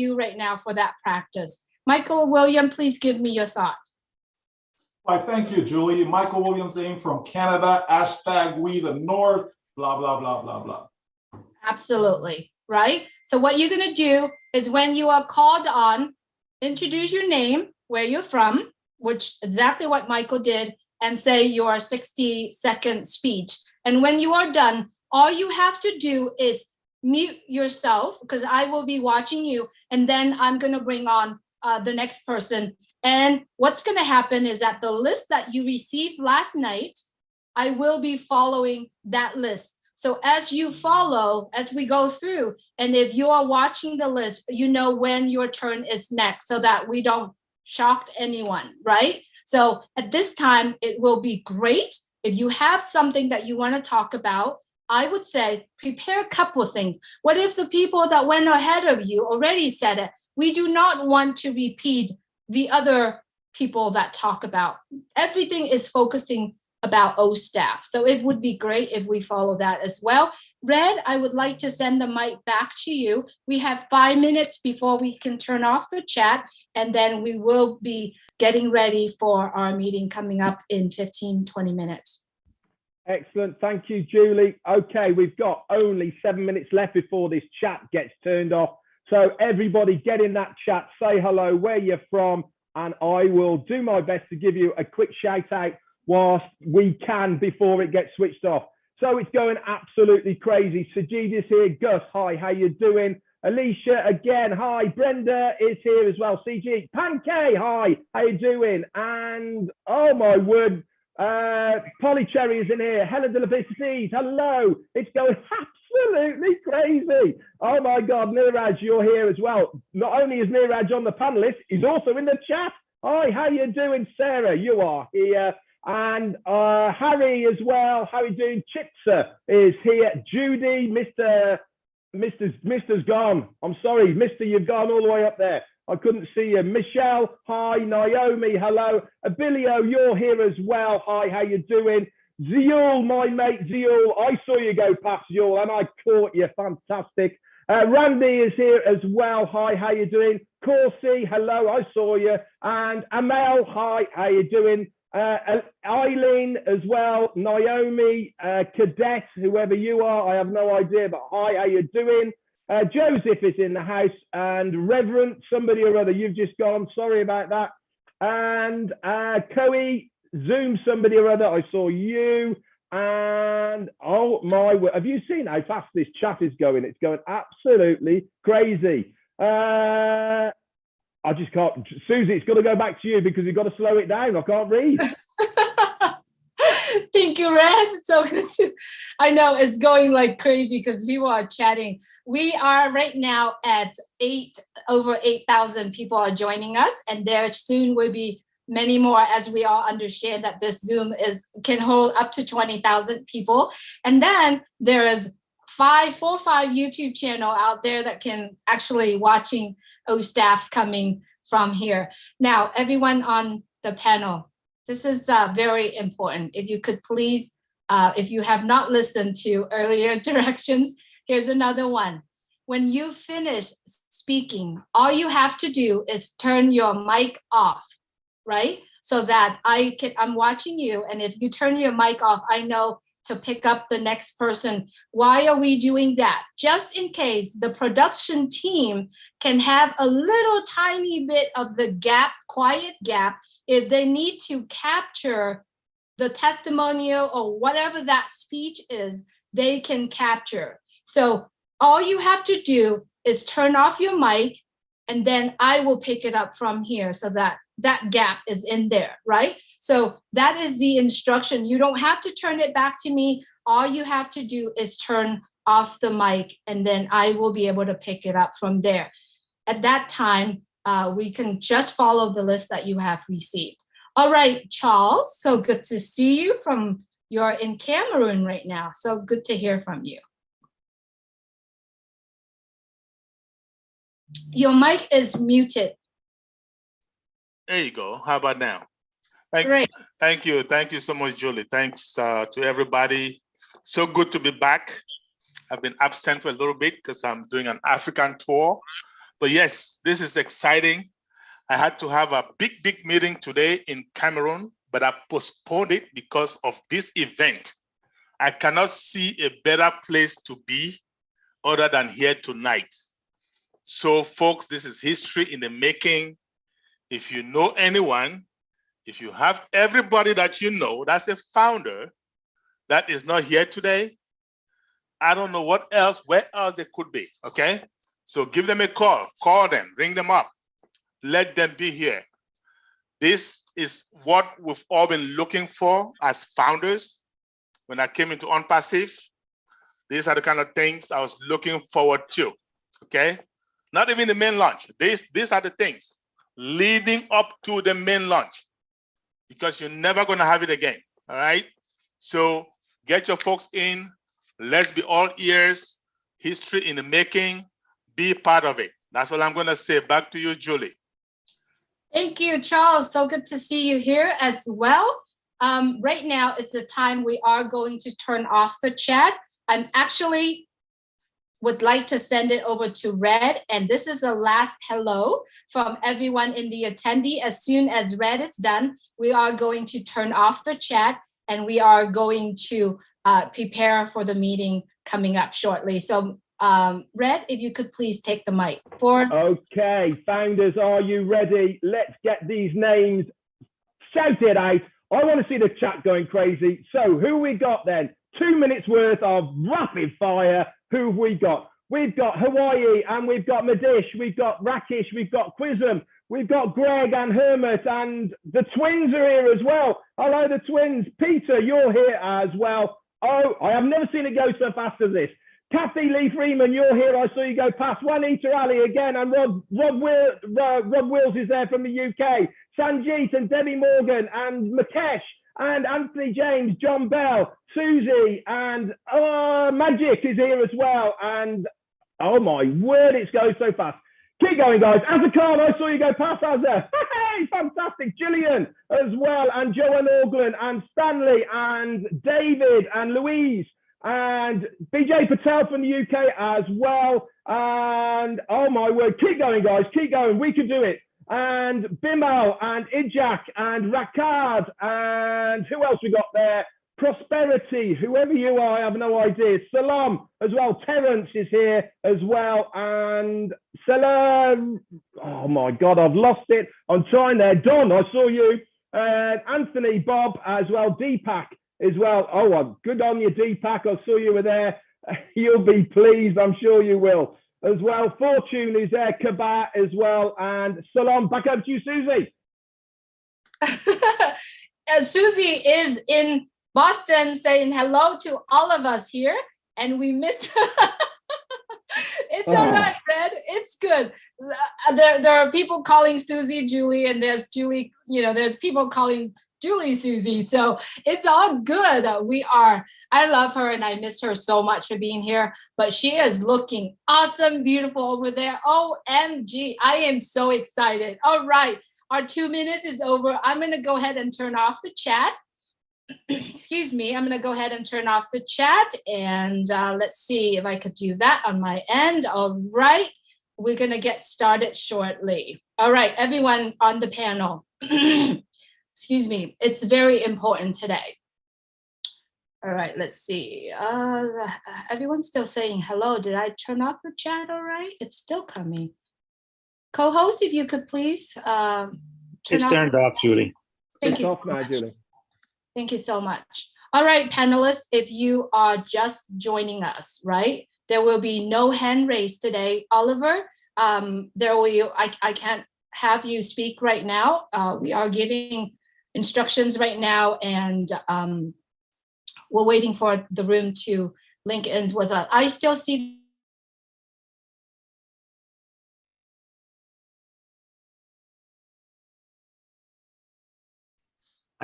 you right now for that practice. Michael William, please give me your thought. Why, thank you, Julie. Michael Williams in from Canada, hashtag we the North, blah, blah, blah, blah, blah. Absolutely, right? So what you're gonna do is when you are called on, introduce your name, where you're from, which exactly what Michael did, and say your 60-second speech. And when you are done, all you have to do is mute yourself, because I will be watching you, and then I'm gonna bring on the next person. And what's gonna happen is that the list that you received last night, I will be following that list. So as you follow, as we go through, and if you are watching the list, you know when your turn is next, so that we don't shock anyone, right? So at this time, it will be great if you have something that you want to talk about. I would say prepare a couple of things. What if the people that went ahead of you already said it? We do not want to repeat the other people that talk about. Everything is focusing about O staff. So it would be great if we follow that as well. Red, I would like to send the mic back to you. We have 5 minutes before we can turn off the chat, and then we will be getting ready for our meeting coming up in 15, 20 minutes. Excellent. Thank you, Julie. Okay, we've got only 7 minutes left before this chat gets turned off. So everybody get in that chat, say hello, where you're from, and I will do my best to give you a quick shout out whilst we can before it gets switched off. So it's going absolutely crazy. Sajida's here. Gus, hi, how you doing? Alicia, again, hi. Brenda is here as well. CG, Pancake, hi, how you doing? And, oh my word, Polly Cherry is in here. Helen de la Vicis, hello. It's going absolutely crazy. Oh my God, Niraj, you're here as well. Not only is Niraj on the panelist, he's also in the chat. Hi, how you doing, Sarah? You are here. And Harry as well. How are you doing? Chipsa is here. Judy, Mr's gone. I'm sorry, Mr. You've gone all the way up there. I couldn't see you. Michelle, hi. Naomi, hello. Abilio, you're here as well. Hi, how you doing? Ziul, my mate Ziul. I saw you go past Ziul and I caught you. Fantastic. Randy is here as well. Hi, how you doing? Corsi, hello. I saw you. And Amel, hi, how you doing? Eileen as well, Naomi, Cadet, whoever you are, I have no idea, but hi, how you doing? Joseph is in the house, and Reverend, somebody or other, you've just gone, sorry about that. And Coe, Zoom, somebody or other, I saw you. And oh my word, have you seen how fast this chat is going? It's going absolutely crazy. I just can't, Susie, it's got to go back to you because you've got to slow it down. I can't read. Thank you, Red. So good. I know it's going like crazy because people are chatting. We are right now at over 8,000 people are joining us, and there soon will be many more as we all understand that this Zoom can hold up to 20,000 people. And then there is 4 or 5 YouTube channel out there that can actually watching O staff coming from here. Now, everyone on the panel, this is very important. If you could please, if you have not listened to earlier directions, here's another one. When you finish speaking, all you have to do is turn your mic off, right? So that I'm watching you, and if you turn your mic off, I know to pick up the next person. Why are we doing that? Just in case the production team can have a little tiny bit of the gap, quiet gap, if they need to capture the testimonial or whatever that speech is, they can capture. So all you have to do is turn off your mic, and then I will pick it up from here so that that gap is in there, right? So that is the instruction. You don't have to turn it back to me. All you have to do is turn off the mic, and then I will be able to pick it up from there. At that time, we can just follow the list that you have received. All right, Charles, so good to see you you're in Cameroon right now. So good to hear from you. Your mic is muted. There you go. How about now? Great. Thank you. Thank you so much, Julie. Thanks to everybody. So good to be back. I've been absent for a little bit because I'm doing an African tour, But yes, this is exciting. I had to have a big meeting today in Cameroon, but I postponed it because of this event. I cannot see a better place to be other than here tonight. So folks, this is history in the making. If you know anyone, if you have everybody that you know that's a founder that is not here today, I don't know where else they could be, okay? So give them a call them, ring them up, let them be here. This is what we've all been looking for as founders. When I came into ONPASSIVE, these are the kind of things I was looking forward to, okay? Not even the main launch. These are the things leading up to the main launch, because you're never gonna have it again, all right? So get your folks in, let's be all ears, history in the making, be part of it. That's all I'm gonna say. Back to you, Julie. Thank you, Charles. So good to see you here as well. Right now, it's the time we are going to turn off the chat. I'm actually would like to send it over to Red, and this is the last hello from everyone in the attendee. As soon as Red is done, we are going to turn off the chat, and we are going to prepare for the meeting coming up shortly. So Red, if you could please take the mic forward. Okay, founders, are you ready? Let's get these names shouted out. I want to see the chat going crazy. So who we got then? 2 minutes worth of rapid fire. Who have we got? We've got Hawaii, and we've got Madish, we've got Rakesh, we've got Quizm, we've got Greg and Hermit, and the twins are here as well. Hello, the twins. Peter, you're here as well. Oh, I have never seen it go so fast as this. Kathy Lee Freeman, you're here. I saw you go past. Juanita Ali again, and Rob Wills is there from the UK. Sanjeet and Debbie Morgan and Mukesh and Anthony James, John Bell, Susie, and Magic is here as well. And oh my word, it's going so fast. Keep going, guys. Azza Khan, I saw you go past, Azza. Hey, fantastic. Gillian as well, and Joanne Orgland, and Stanley, and David, and Louise, and BJ Patel from the UK as well. And oh my word, keep going, guys. Keep going. We can do it. And Bimal, and Ijak, and Rakad, and who else we got there? Prosperity, whoever you are, I have no idea. Salam as well. Terence is here as well. And Salam, oh my God, I've lost it. I'm trying there. Don, I saw you. Anthony, Bob as well. Deepak as well. Oh, well, good on you, Deepak. I saw you were there. You'll be pleased. I'm sure you will. As well, Fortune is there, Kabat as well, and Salam. Back up to you, Susie. Susie is in Boston saying hello to all of us here, and we miss. It's all right, Red. It's good. There are people calling Susie Julie, and there's Julie. You know, there's people calling Julie Susie. So it's all good. I love her, and I miss her so much for being here. But she is looking awesome, beautiful over there. OMG, I am so excited. All right, our 2 minutes is over. I'm going to go ahead and turn off the chat. Excuse me, I'm going to go ahead and turn off the chat, and let's see if I could do that on my end. All right, we're going to get started shortly. All right, everyone on the panel. Excuse me, it's very important today. All right, let's see. Everyone's still saying hello. Did I turn off the chat all right? It's still coming. Co-host, if you could please It's turned off, Julie. Thank you so much. Julie. Thank you so much. All right, panelists, if you are just joining us, right? There will be no hand raised today. Oliver, I can't have you speak right now. We are giving instructions right now, and we're waiting for the room to link in with us. I still see.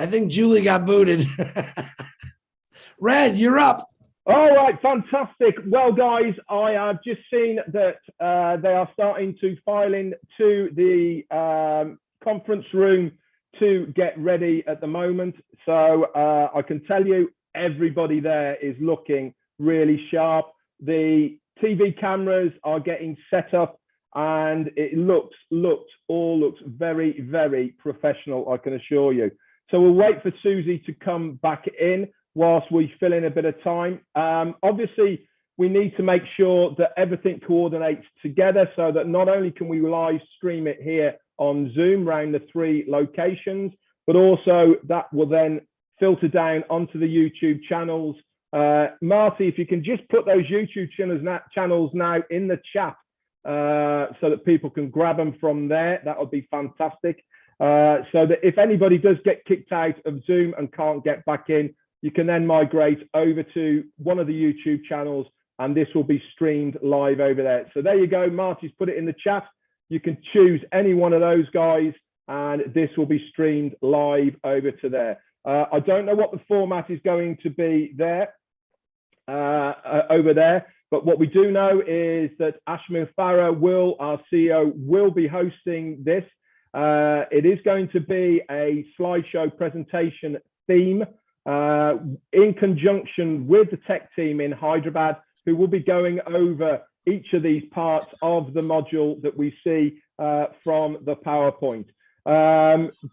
I think Julie got booted. Red, you're up. All right, fantastic. Well, guys, I have just seen that they are starting to file in to the conference room to get ready at the moment. So I can tell you everybody there is looking really sharp. The TV cameras are getting set up, and it all looks very, very professional, I can assure you. So we'll wait for Susie to come back in whilst we fill in a bit of time. Obviously, we need to make sure that everything coordinates together so that not only can we live stream it here on Zoom around the 3 locations, but also that will then filter down onto the YouTube channels. Marty, if you can just put those YouTube channels now in the chat so that people can grab them from there, that would be fantastic. So that if anybody does get kicked out of Zoom and can't get back in, you can then migrate over to one of the YouTube channels and this will be streamed live over there. So there you go, Marty's put it in the chat. You can choose any one of those guys and this will be streamed live over to there. I don't know what the format is going to be there, over there, but what we do know is that Ashmin Farah our CEO, will be hosting this. It is going to be a slideshow presentation theme in conjunction with the tech team in Hyderabad, who will be going over each of these parts of the module that we see from the PowerPoint.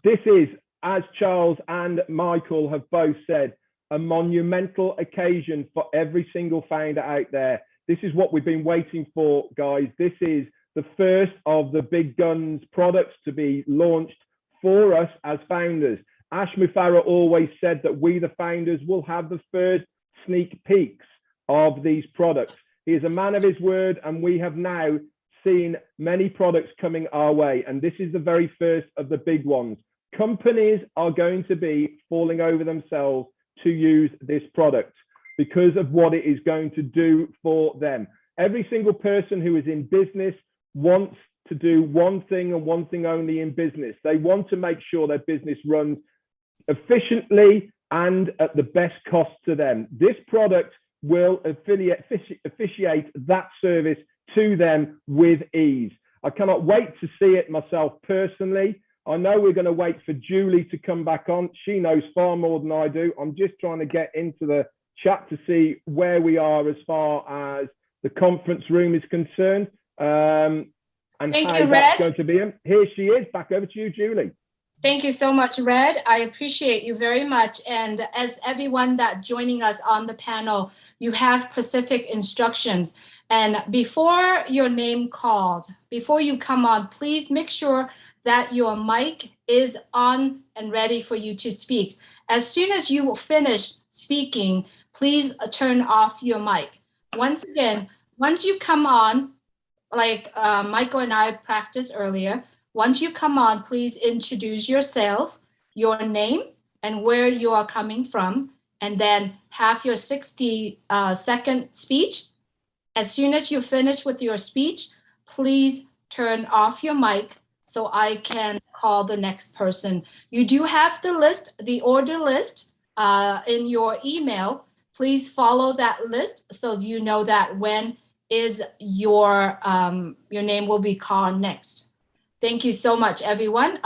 This is, as Charles and Michael have both said, a monumental occasion for every single founder out there. This is what we've been waiting for, guys. This is the first of the big guns products to be launched for us as founders. Ash Mufarah always said that we, the founders, will have the first sneak peeks of these products. He is a man of his word, and we have now seen many products coming our way, and this is the very first of the big ones. Companies are going to be falling over themselves to use this product because of what it is going to do for them. Every single person who is in business wants to do one thing and one thing only in business. They want to make sure their business runs efficiently and at the best cost to them. This product will officiate that service to them with ease. I cannot wait to see it myself personally. I know we're going to wait for Julie to come back on. She knows far more than I do. I'm just trying to get into the chat to see where we are as far as the conference room is concerned, and Thank how you, that's Red. going to be. Here she is. Back over to you, Julie. Thank you so much, Red. I appreciate you very much. And as everyone that joining us on the panel, you have specific instructions. And before your name called, before you come on, please make sure that your mic is on and ready for you to speak. As soon as you finish speaking, please turn off your mic. Once again, once you come on, like Michael and I practiced earlier, once you come on, please introduce yourself, your name, and where you are coming from, and then have your 60-second speech. As soon as you finish with your speech, please turn off your mic so I can call the next person. You do have the list, the order list in your email. Please follow that list so you know that when is your name will be called next. Thank you so much, everyone.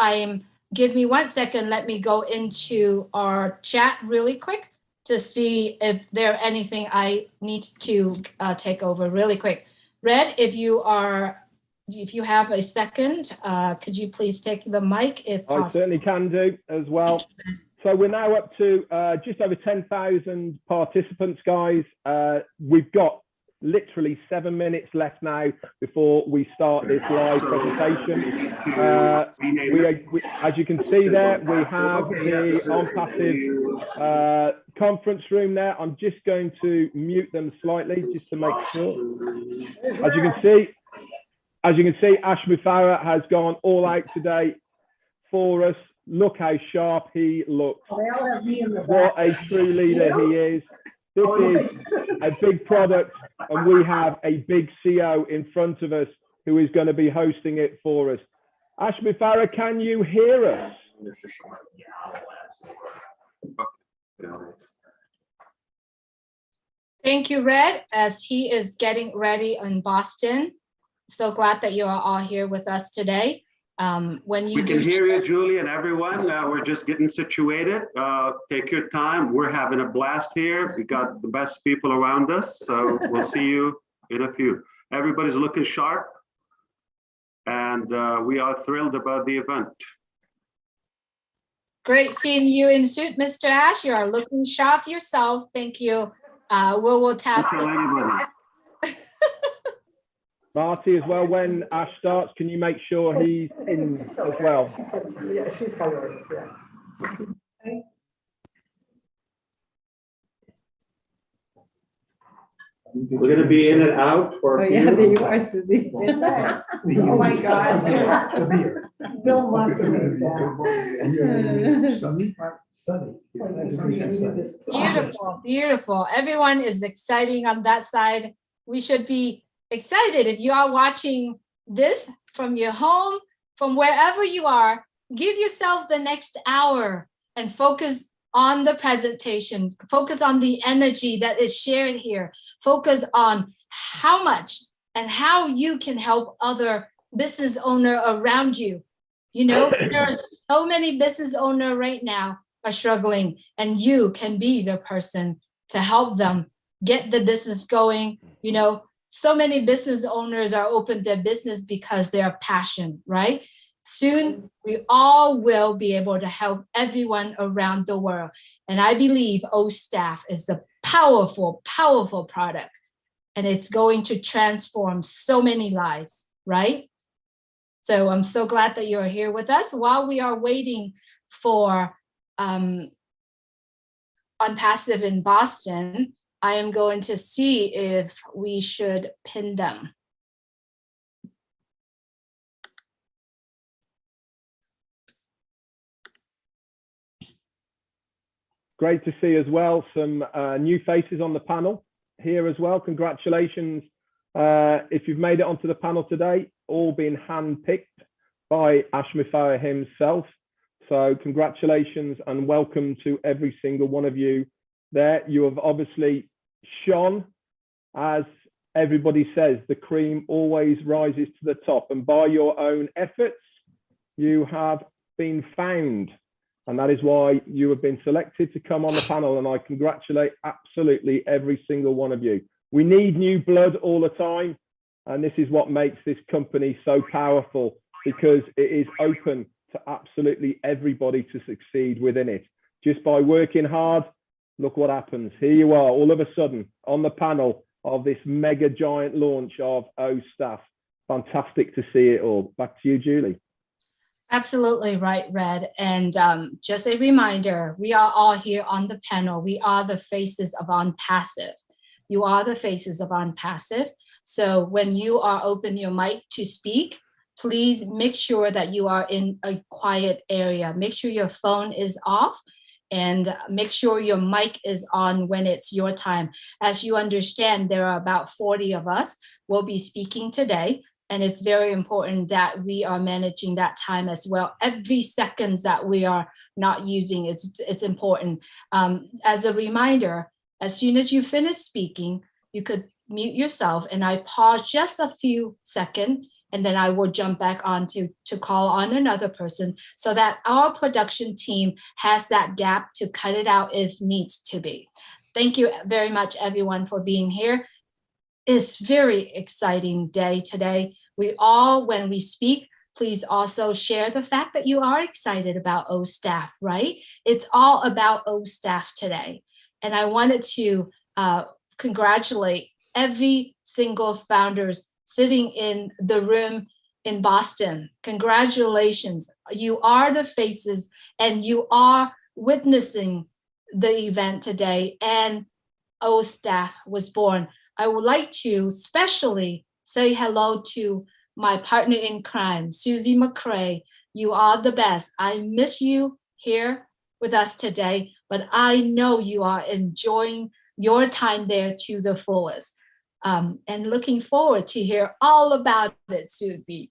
Give me 1 second. Let me go into our chat really quick to see if there anything I need to take over really quick. Red, if you have a second, could you please take the mic if possible? I certainly can do as well. So we're now up to just over 10,000 participants, guys. We've got literally 7 minutes left now before we start this live presentation. As you can see there, we have the ONPASSIVE conference room there. I'm just going to mute them slightly just to make sure. As you can see, Ash Mufarah has gone all out today for us. Look how sharp he looks. What a true leader he is. This is a big product, and we have a big CEO in front of us who is going to be hosting it for us. Ash Mufarah, can you hear us? Thank you, Red, as he is getting ready in Boston. So glad that you are all here with us today. We can hear you, Julie, and everyone. We're just getting situated. Take your time. We're having a blast here. We got the best people around us. So we'll see you in a few. Everybody's looking sharp. and we are thrilled about the event. Great seeing you in suit, Mr. Ash. You are looking sharp yourself. Thank you. We'll tap. Marty, as well, when Ash starts, can you make sure he's in as well? Yeah, she's hilarious, yeah. We're going to be in and out for. Oh, yeah, there you are, Susie. Oh, my God. Bill must have made that. Beautiful, beautiful. Everyone is exciting on that side. We should be excited. If you are watching this from your home, from wherever you are, give yourself the next hour and focus on the presentation, focus on the energy that is shared here, focus on how much and how you can help other business owner around you. You know, there are so many business owners right now are struggling, and you can be the person to help them get the business going. You know, so many business owners are open their business because they're passionate, right? Soon, we all will be able to help everyone around the world. And I believe OStaff is a powerful, powerful product. And it's going to transform so many lives, right? So I'm so glad that you're here with us. While we are waiting for ONPASSIVE in Boston, I am going to see if we should pin them. Great to see as well some new faces on the panel here as well. Congratulations if you've made it onto the panel today, all been handpicked by Ash Mifaya himself. So congratulations and welcome to every single one of you there. You have obviously shone. As everybody says, the cream always rises to the top, and by your own efforts, you have been found. And that is why you have been selected to come on the panel. And I congratulate absolutely every single one of you. We need new blood all the time. And this is what makes this company so powerful, because it is open to absolutely everybody to succeed within it. Just by working hard, look what happens. Here you are, all of a sudden, on the panel of this mega giant launch of OStaff. Fantastic to see it all. Back to you, Julie. Absolutely right, Red. And just a reminder, we are all here on the panel. We are the faces of ONPASSIVE. You are the faces of ONPASSIVE. So when you are open your mic to speak, please make sure that you are in a quiet area. Make sure your phone is off, and make sure your mic is on when it's your time. As you understand, there are about 40 of us will be speaking today. And it's very important that we are managing that time as well. Every second that we are not using, it's important. As a reminder, as soon as you finish speaking, you could mute yourself, and I pause just a few seconds, and then I will jump back on to call on another person so that our production team has that gap to cut it out if needs to be. Thank you very much, everyone, for being here. It's very exciting day today. We all, when we speak, please also share the fact that you are excited about OStaff, right? It's all about OStaff today. And I wanted to congratulate every single founders sitting in the room in Boston. Congratulations. You are the faces, and you are witnessing the event today, and OStaff was born. I would like to especially say hello to my partner in crime, Susie McCrae. You are the best. I miss you here with us today, but I know you are enjoying your time there to the fullest. And looking forward to hear all about it, Susie.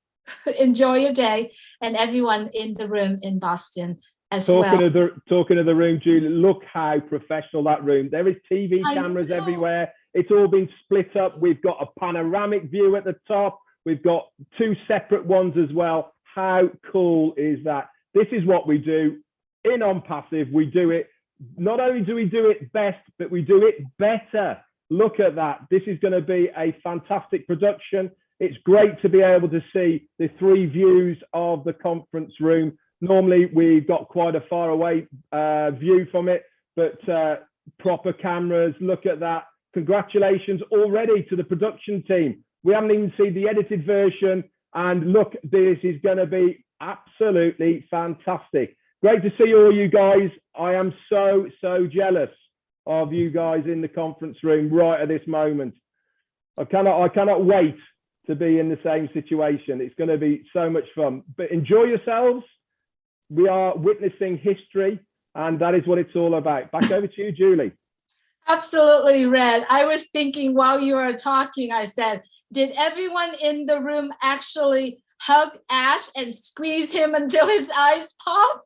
Enjoy your day, and everyone in the room in Boston as well. Talking to the room, Julie, look how professional that room. There is TV cameras everywhere. It's all been split up. We've got a panoramic view at the top. We've got two separate ones as well. How cool is that? This is what we do in ONPASSIVE. We do it. Not only do we do it best, but we do it better. Look at that. This is going to be a fantastic production. It's great to be able to see the 3 views of the conference room. Normally, we've got quite a far away view from it, but proper cameras, look at that. Congratulations already to the production team. We haven't even seen the edited version, and look, this is going to be absolutely fantastic. Great to see all you guys. I am so jealous of you guys in the conference room right at this moment. I cannot wait to be in the same situation. It's going to be so much fun. But enjoy yourselves. We are witnessing history, and that is what it's all about. Back over to you, Julie. Absolutely, Red. I was thinking while you were talking, I said, did everyone in the room actually hug Ash and squeeze him until his eyes pop?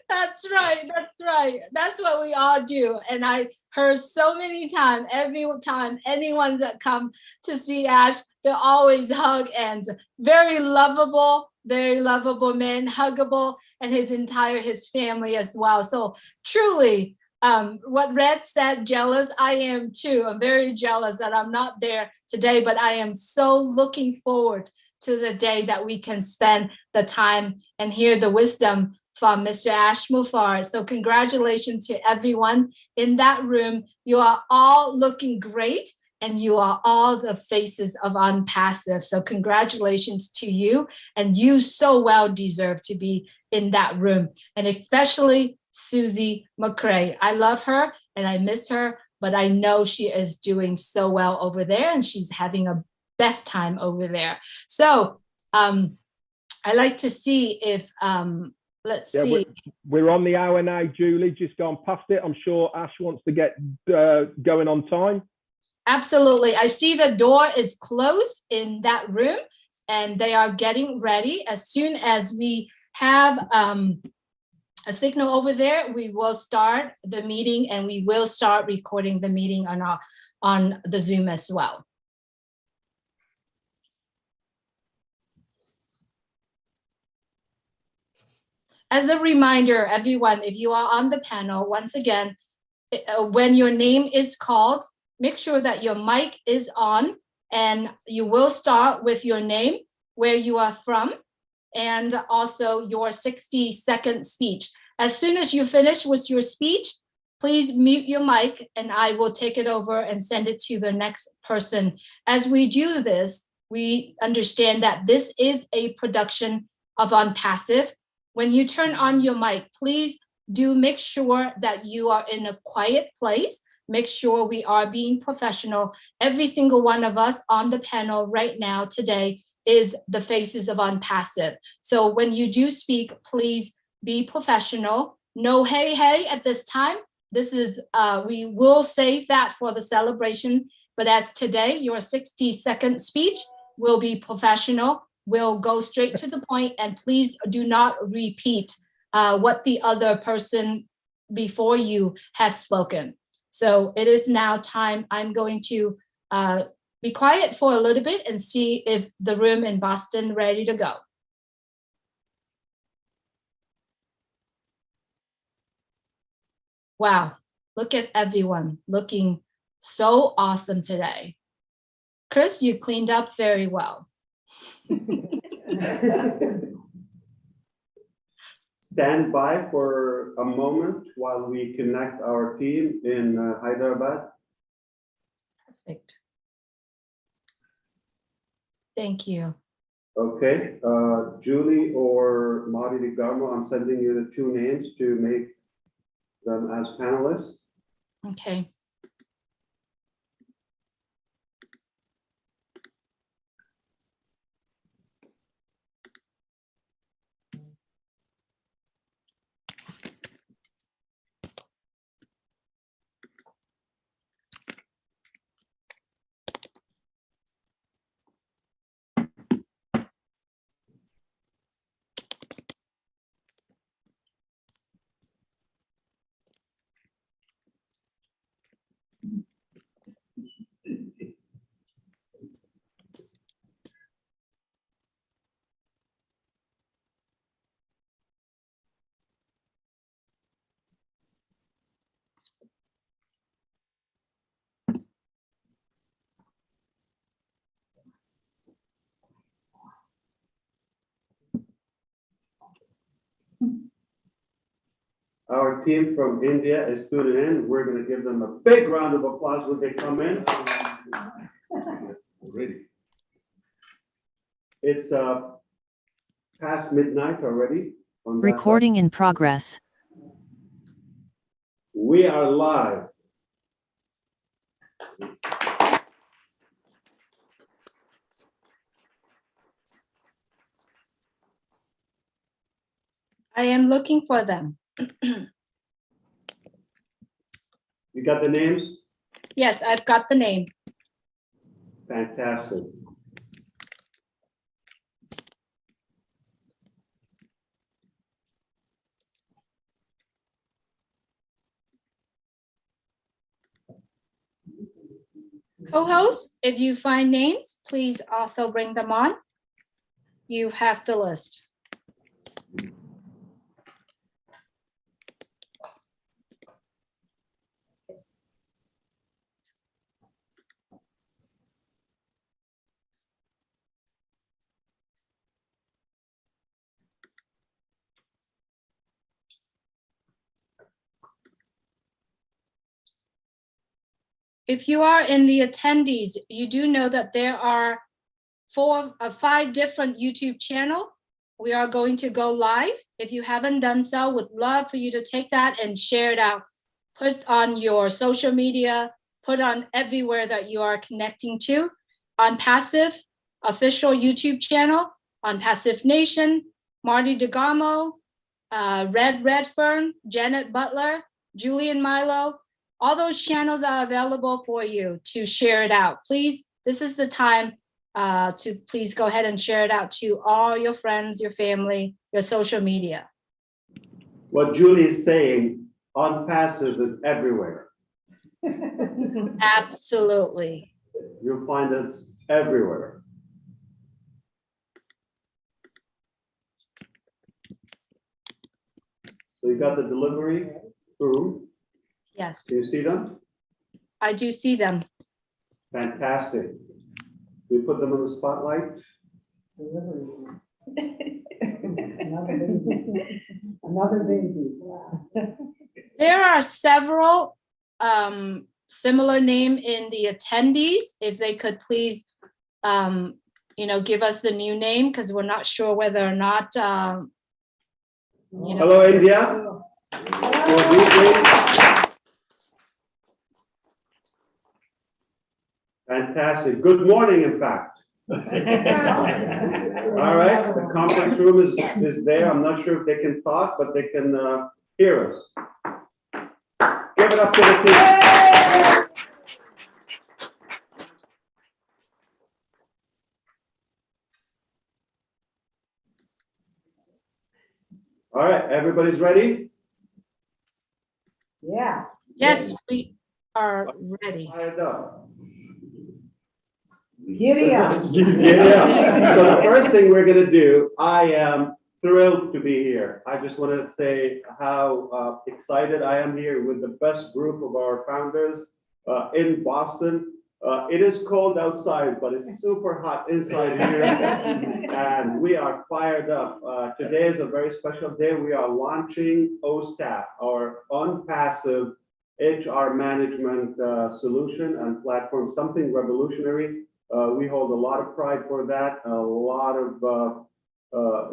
That's right. That's right. That's what we all do. And I heard so many times, every time anyone that come to see Ash, they always hug, and very lovable man, huggable, and his family as well. So truly, what Red said, jealous, I am too. I'm very jealous that I'm not there today, but I am so looking forward to the day that we can spend the time and hear the wisdom from Mr. Ash Mufareh. So congratulations to everyone in that room. You are all looking great, and you are all the faces of ONPASSIVE. So congratulations to you, and you so well deserve to be in that room, and especially Susie McCray. I love her and I miss her, but I know she is doing so well over there, and she's having a best time over there. So I like to see if, let's see. We're on the hour now, Julie, just gone past it. I'm sure Ash wants to get going on time. Absolutely. I see the door is closed in that room, and they are getting ready. As soon as we have a signal over there, we will start the meeting, and we will start recording the meeting on the Zoom as well. As a reminder, everyone, if you are on the panel, once again, when your name is called, make sure that your mic is on, and you will start with your name, where you are from, and also your 60-second speech. As soon as you finish with your speech, please mute your mic, and I will take it over and send it to the next person. As we do this, we understand that this is a production of ONPASSIVE. When you turn on your mic, please do make sure that you are in a quiet place. Make sure we are being professional. Every single one of us on the panel right now today is the faces of ONPASSIVE. So when you do speak, please be professional. No hey at this time. This is, we will save that for the celebration. But as today, your 60-second speech will be professional. We'll go straight to the point, and please do not repeat what the other person before you has spoken. So it is now time. I'm going to be quiet for a little bit and see if the room in Boston ready to go. Wow, look at everyone looking so awesome today. Chris, you cleaned up very well. Stand by for a moment while we connect our team in Hyderabad. Perfect. Thank you. Okay, Julie or Marty DeGarmo, I'm sending you the 2 names to make them as panelists. Okay. team from India is tuning in. We're going to give them a big round of applause when they come in. Ready. It's past midnight already. Recording in progress. We are live. I am looking for them. You got the names? Yes, I've got the name. Fantastic. Co-host, if you find names, please also bring them on. You have the list. If you are in the attendees, you do know that there are 5 different YouTube channels. We are going to go live. If you haven't done so, would love for you to take that and share it out. Put on your social media, put on everywhere that you are connecting to. ONPASSIVE official YouTube channel, ONPASSIVE Nation, Marty DeGamo, Red Redfern, Janet Butler, Julian Milo. All those channels are available for you to share it out. Please, this is the time to please go ahead and share it out to all your friends, your family, your social media. What Julie is saying, ONPASSIVE is everywhere. Absolutely. You'll find us everywhere. So you got the delivery through. Yes. Do you see them? I do see them. Fantastic. We put them in the spotlight. Another baby. There are several similar name in the attendees. If they could please, give us the new name, because we're not sure whether or not, Hello, India. Fantastic. Good morning, in fact. All right, the conference room is there. I'm not sure if they can talk, but they can hear us. Give it up to the team. All right, everybody's ready? Yeah. Yes, we are ready. Fired up. Giddy up. Yeah. So the first thing we're going to do, I am thrilled to be here. I just want to say how excited I am here with the best group of our founders in Boston. It is cold outside, but it's super hot inside here. And we are fired up. Today is a very special day. We are launching OSTAF, our ONPASSIVE HR management solution and platform, something revolutionary. We hold a lot of pride for that, a lot of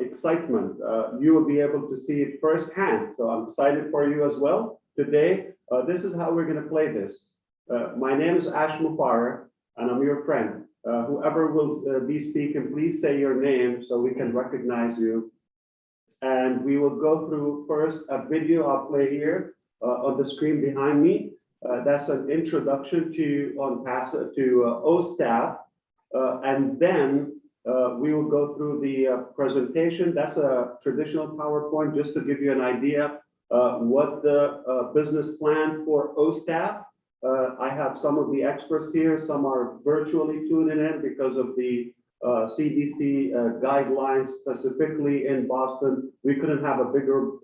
excitement. You will be able to see it firsthand. So I'm excited for you as well. Today, this is how we're going to play this. My name is Ash Mufareh, and I'm your friend. Whoever will be speaking, please say your name so we can recognize you. And we will go through first a video I'll play here on the screen behind me. That's an introduction to OSTAF, and then we will go through the presentation. That's a traditional PowerPoint, just to give you an idea what the business plan for OSTAF. I have some of the experts here. Some are virtually tuning in because of the CDC guidelines, specifically in Boston. We couldn't have a bigger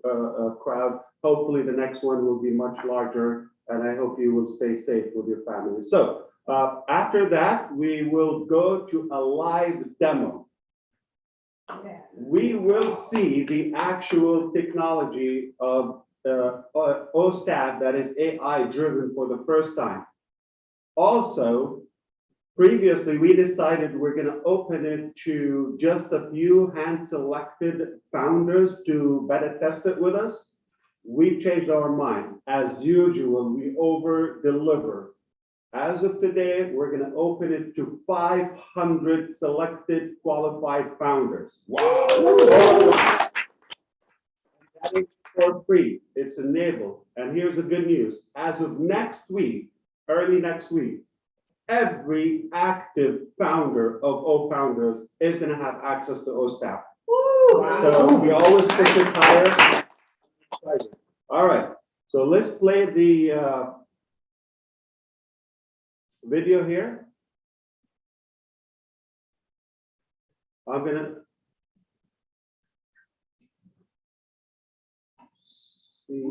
crowd. Hopefully the next one will be much larger, and I hope you will stay safe with your family. So after that, we will go to a live demo. We will see the actual technology of OSTAP that is AI driven for the first time. Also, previously, we decided we're going to open it to just a few hand-selected founders to beta test it with us. We changed our mind. As usual, we over-deliver. As of today, we're going to open it to 500 selected qualified founders. Wow. That is for free. It's enabled. And here's the good news. As of next week, early next week, every active founder of O-Founders is going to have access to OSTAP. Wow. So we always push it higher. All right. So let's play the video here. I'm going to see.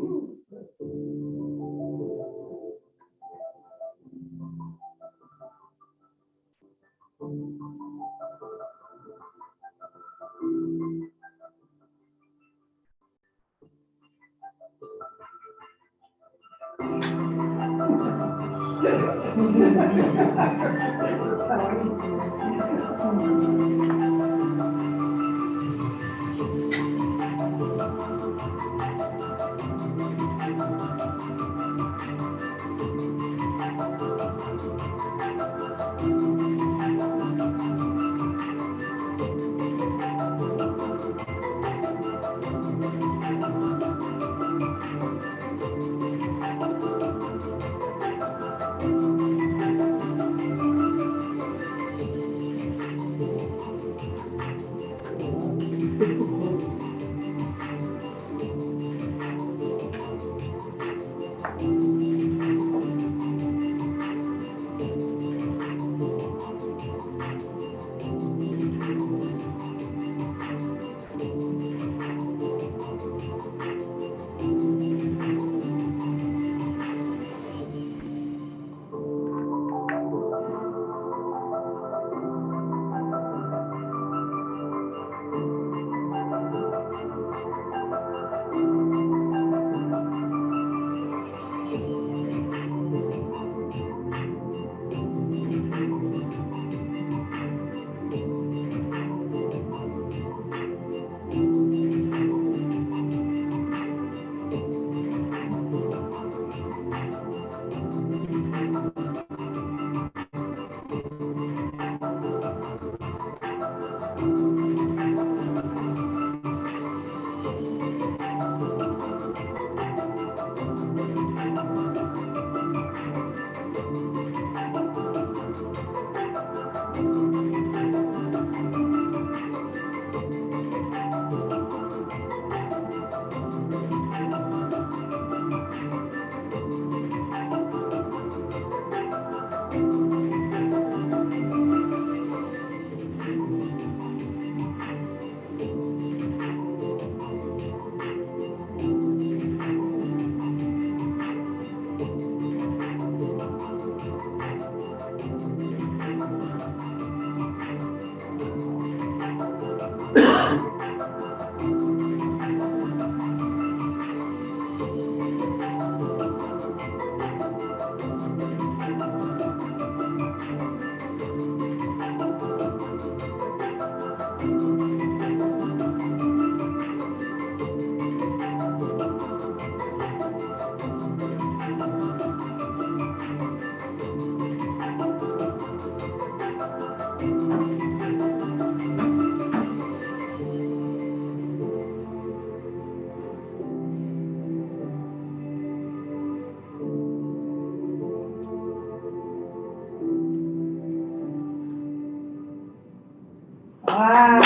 Wow.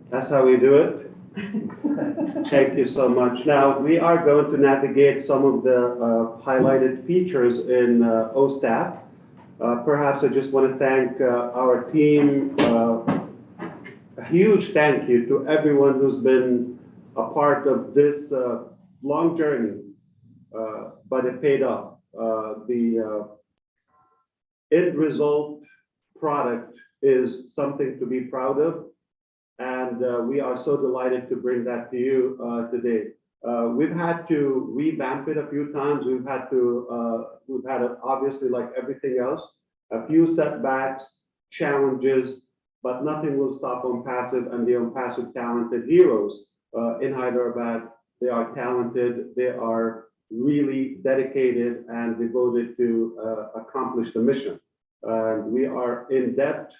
That's how we do it. Thank you so much. Now, we are going to navigate some of the highlighted features in OSTAP. Perhaps I just want to thank our team. A huge thank you to everyone who's been a part of this long journey, but it paid off. The end result product is something to be proud of. and we are so delighted to bring that to you today. We've had to revamp it a few times. We've had obviously, like everything else, a few setbacks, challenges, but nothing will stop ONPASSIVE and the ONPASSIVE talented heroes in Hyderabad. They are talented, they are really dedicated and devoted to accomplish the mission. We are in debt,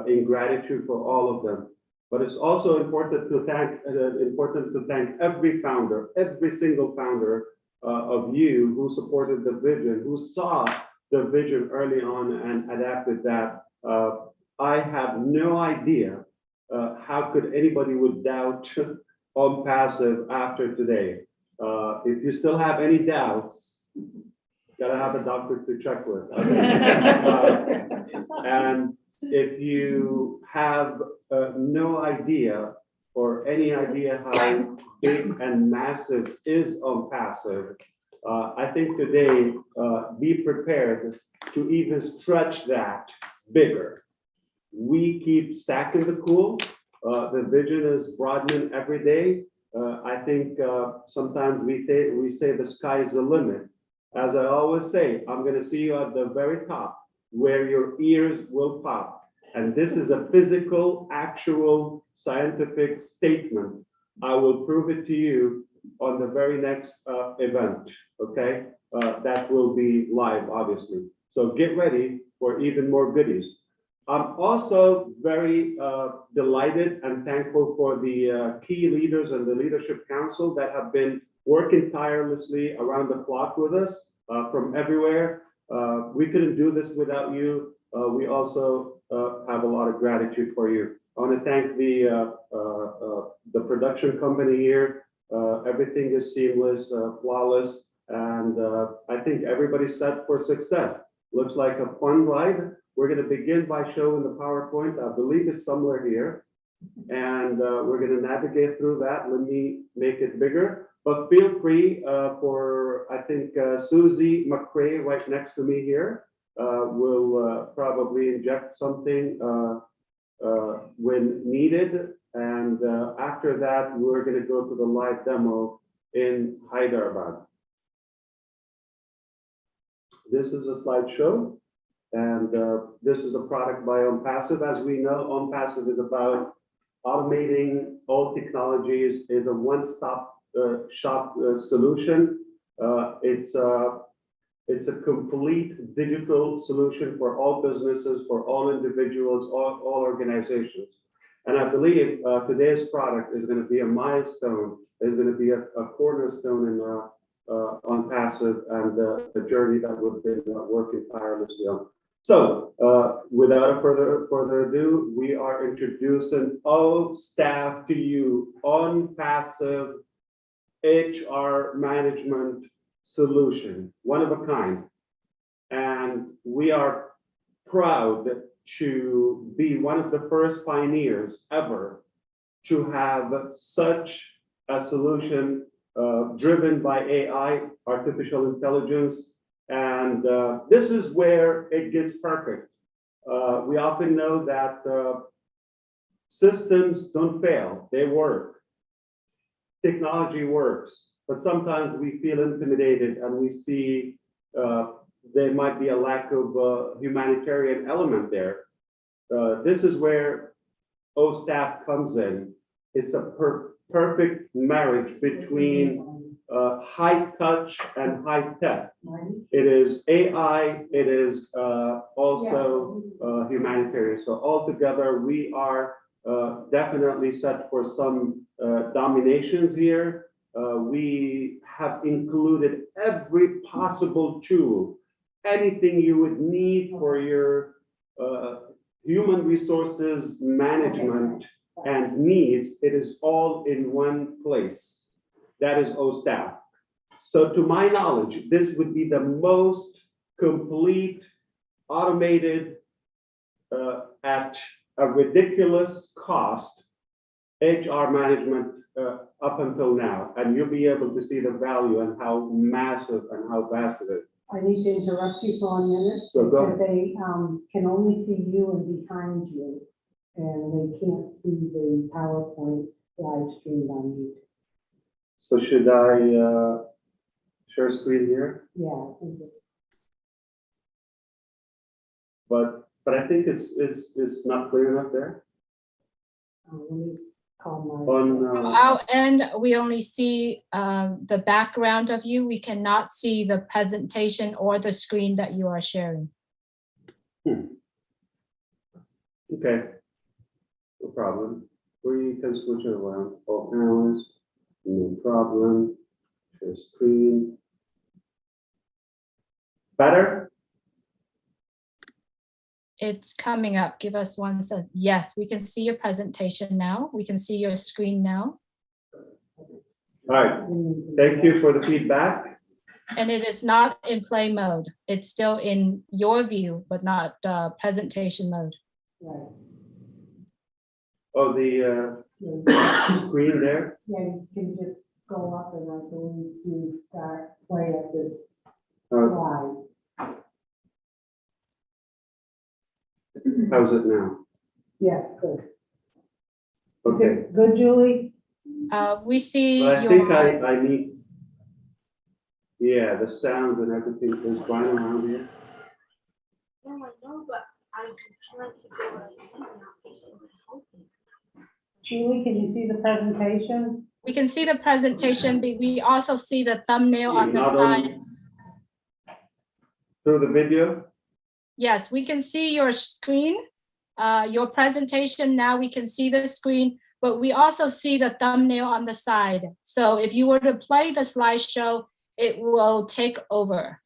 in gratitude for all of them. But it's also important to thank every founder, every single founder of you who supported the vision, who saw the vision early on and adapted that. I have no idea how could anybody would doubt ONPASSIVE after today. If you still have any doubts, gotta have a doctor to check with. And if you have no idea or any idea how big and massive is ONPASSIVE, I think today be prepared to even stretch that bigger. We keep stacking the cool. The vision is broadening every day. I think sometimes we say the sky is the limit. As I always say, I'm going to see you at the very top where your ears will pop. And this is a physical, actual, scientific statement. I will prove it to you on the very next event, okay? That will be live, obviously. So get ready for even more goodies. I'm also very delighted and thankful for the key leaders and the Leadership Council that have been working tirelessly around the clock with us from everywhere. We couldn't do this without you. We also have a lot of gratitude for you. I want to thank the production company here. Everything is seamless, flawless, and I think everybody's set for success. Looks like a fun ride. We're going to begin by showing the PowerPoint. I believe it's somewhere here. And we're going to navigate through that. Let me make it bigger. But feel free for, I think, Susie McCrae right next to me here will probably inject something when needed. And after that, we're going to go to the live demo in Hyderabad. This is a slideshow. And this is a product by ONPASSIVE. As we know, ONPASSIVE is about automating all technologies, is a one-stop shop solution. It's a complete digital solution for all businesses, for all individuals, all organizations. And I believe today's product is going to be a milestone, is going to be a cornerstone in ONPASSIVE and the journey that we've been working tirelessly on. So, without further ado, we are introducing staff to you, ONPASSIVE HR management solution, one of a kind. And we are proud to be one of the first pioneers ever to have such a solution driven by AI, artificial intelligence. And this is where it gets perfect. We often know that systems don't fail, they work. Technology works, but sometimes we feel intimidated and we see there might be a lack of humanitarian element there. This is where OStaff comes in. It's a perfect marriage between high touch and high tech. It is AI, it is also humanitarian. So altogether, we are definitely set for some dominations here. We have included every possible tool, anything you would need for your human resources management and needs. It is all in one place. That is OStaff. So to my knowledge, this would be the most complete, automated, at a ridiculous cost, HR management up until now. And you'll be able to see the value and how massive and how vast it is. I need to interrupt you for a minute. So go because they can only see you and behind you. and they can't see the PowerPoint live streamed on YouTube. So should I share screen here? Yeah, I think it's, But I think it's not clear enough there. let me call my. On Our end, we only see the background of you. We cannot see the presentation or the screen that you are sharing. okay, no problem. We can switch it around. All panels, no problem. Share screen. Better? It's coming up. Give us 1 second. Yes, we can see your presentation now. We can see your screen now. All right. Thank you for the feedback. And it is not in play mode. It's still in your view, but not presentation mode. Right. Oh, the screen there. Yeah, you can just go up and I believe you start play at this Uh, slide. how's it now? Yes, good. Is Okay. it good, Julie? We see But I your. think I need. Yeah, the sound and everything is fine around here. No, I know, but I'm trying to go right now, not patiently helping. Julie, can you see the presentation? We can see the presentation, but we also see the thumbnail on the Not side. Through the video. Yes, we can see your screen, your presentation. Now we can see the screen, but we also see the thumbnail on the side. So if you were to play the slideshow, it will take over.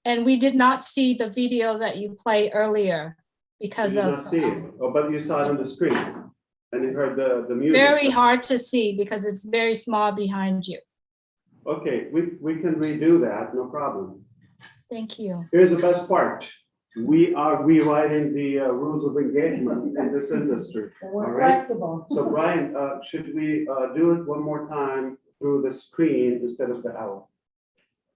And we did not see the video that you played earlier because You did of not see it. Oh, but you saw it on the screen and you heard the music. very hard to see because it's very small behind you. Okay, we can redo that, no problem. Thank you. Here's the best part. We are rewriting the rules of engagement in this industry. And we're All right. flexible. So Brian, should we do it one more time through the screen instead of the owl?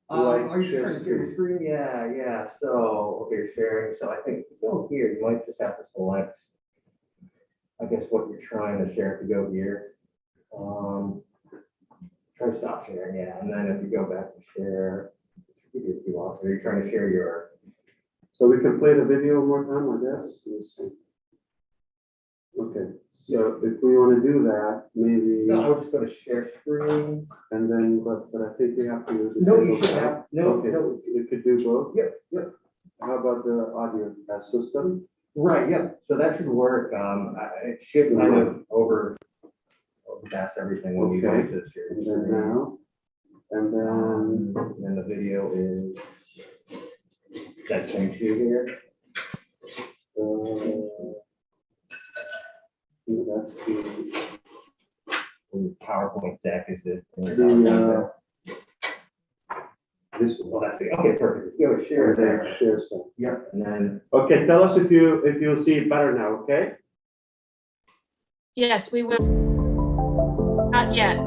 Are you trying to share your screen? Yeah. So, okay, you're sharing. So I think to go here, you might just have to select, I guess, what you're trying to share to go here. Try to stop sharing, yeah. And then if you go back to share, if you want, so you're trying to share your. So we can play the video one more time, I guess. Let's see. Okay, so if we want to do that, maybe. No, I would just go to share screen. And then, but I think you have to use. No, you should have, no, Okay, no. you could do both. Yep. How about the audio system? Right, yep. So that should work. It should kind of overpass everything when you go Okay. to the share And then screen. now, and then, And the video is, that's changed to here. that's the, The PowerPoint deck is it? this Well, one. that's it. Okay, perfect. You go to share there. Share some. Yep, and then, Okay, tell us if you see it better now, okay? Yes, we will. Not yet.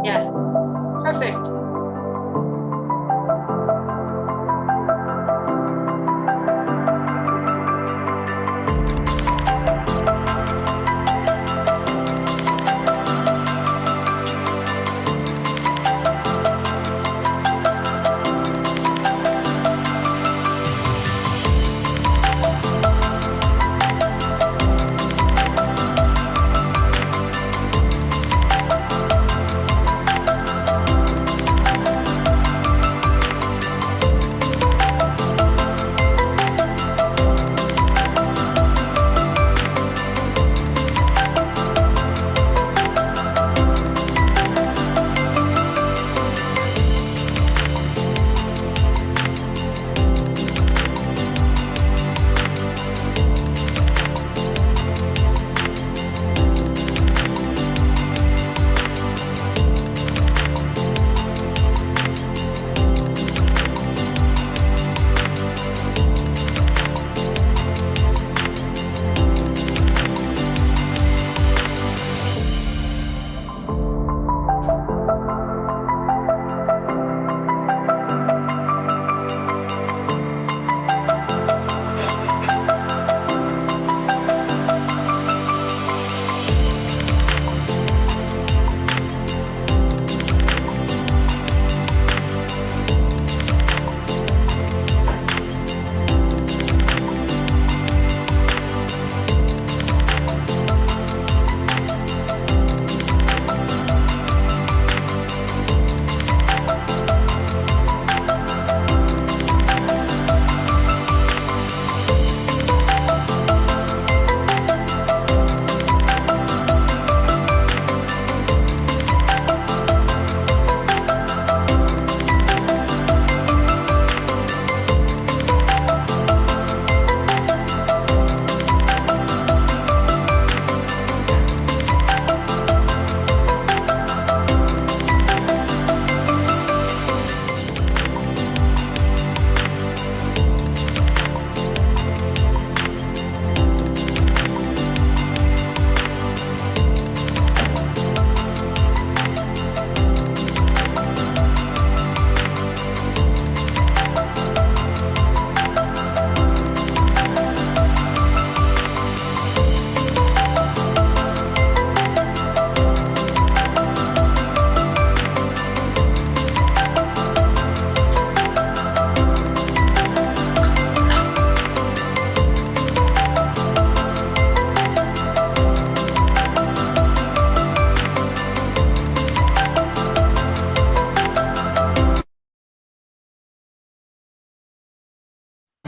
Yes, perfect.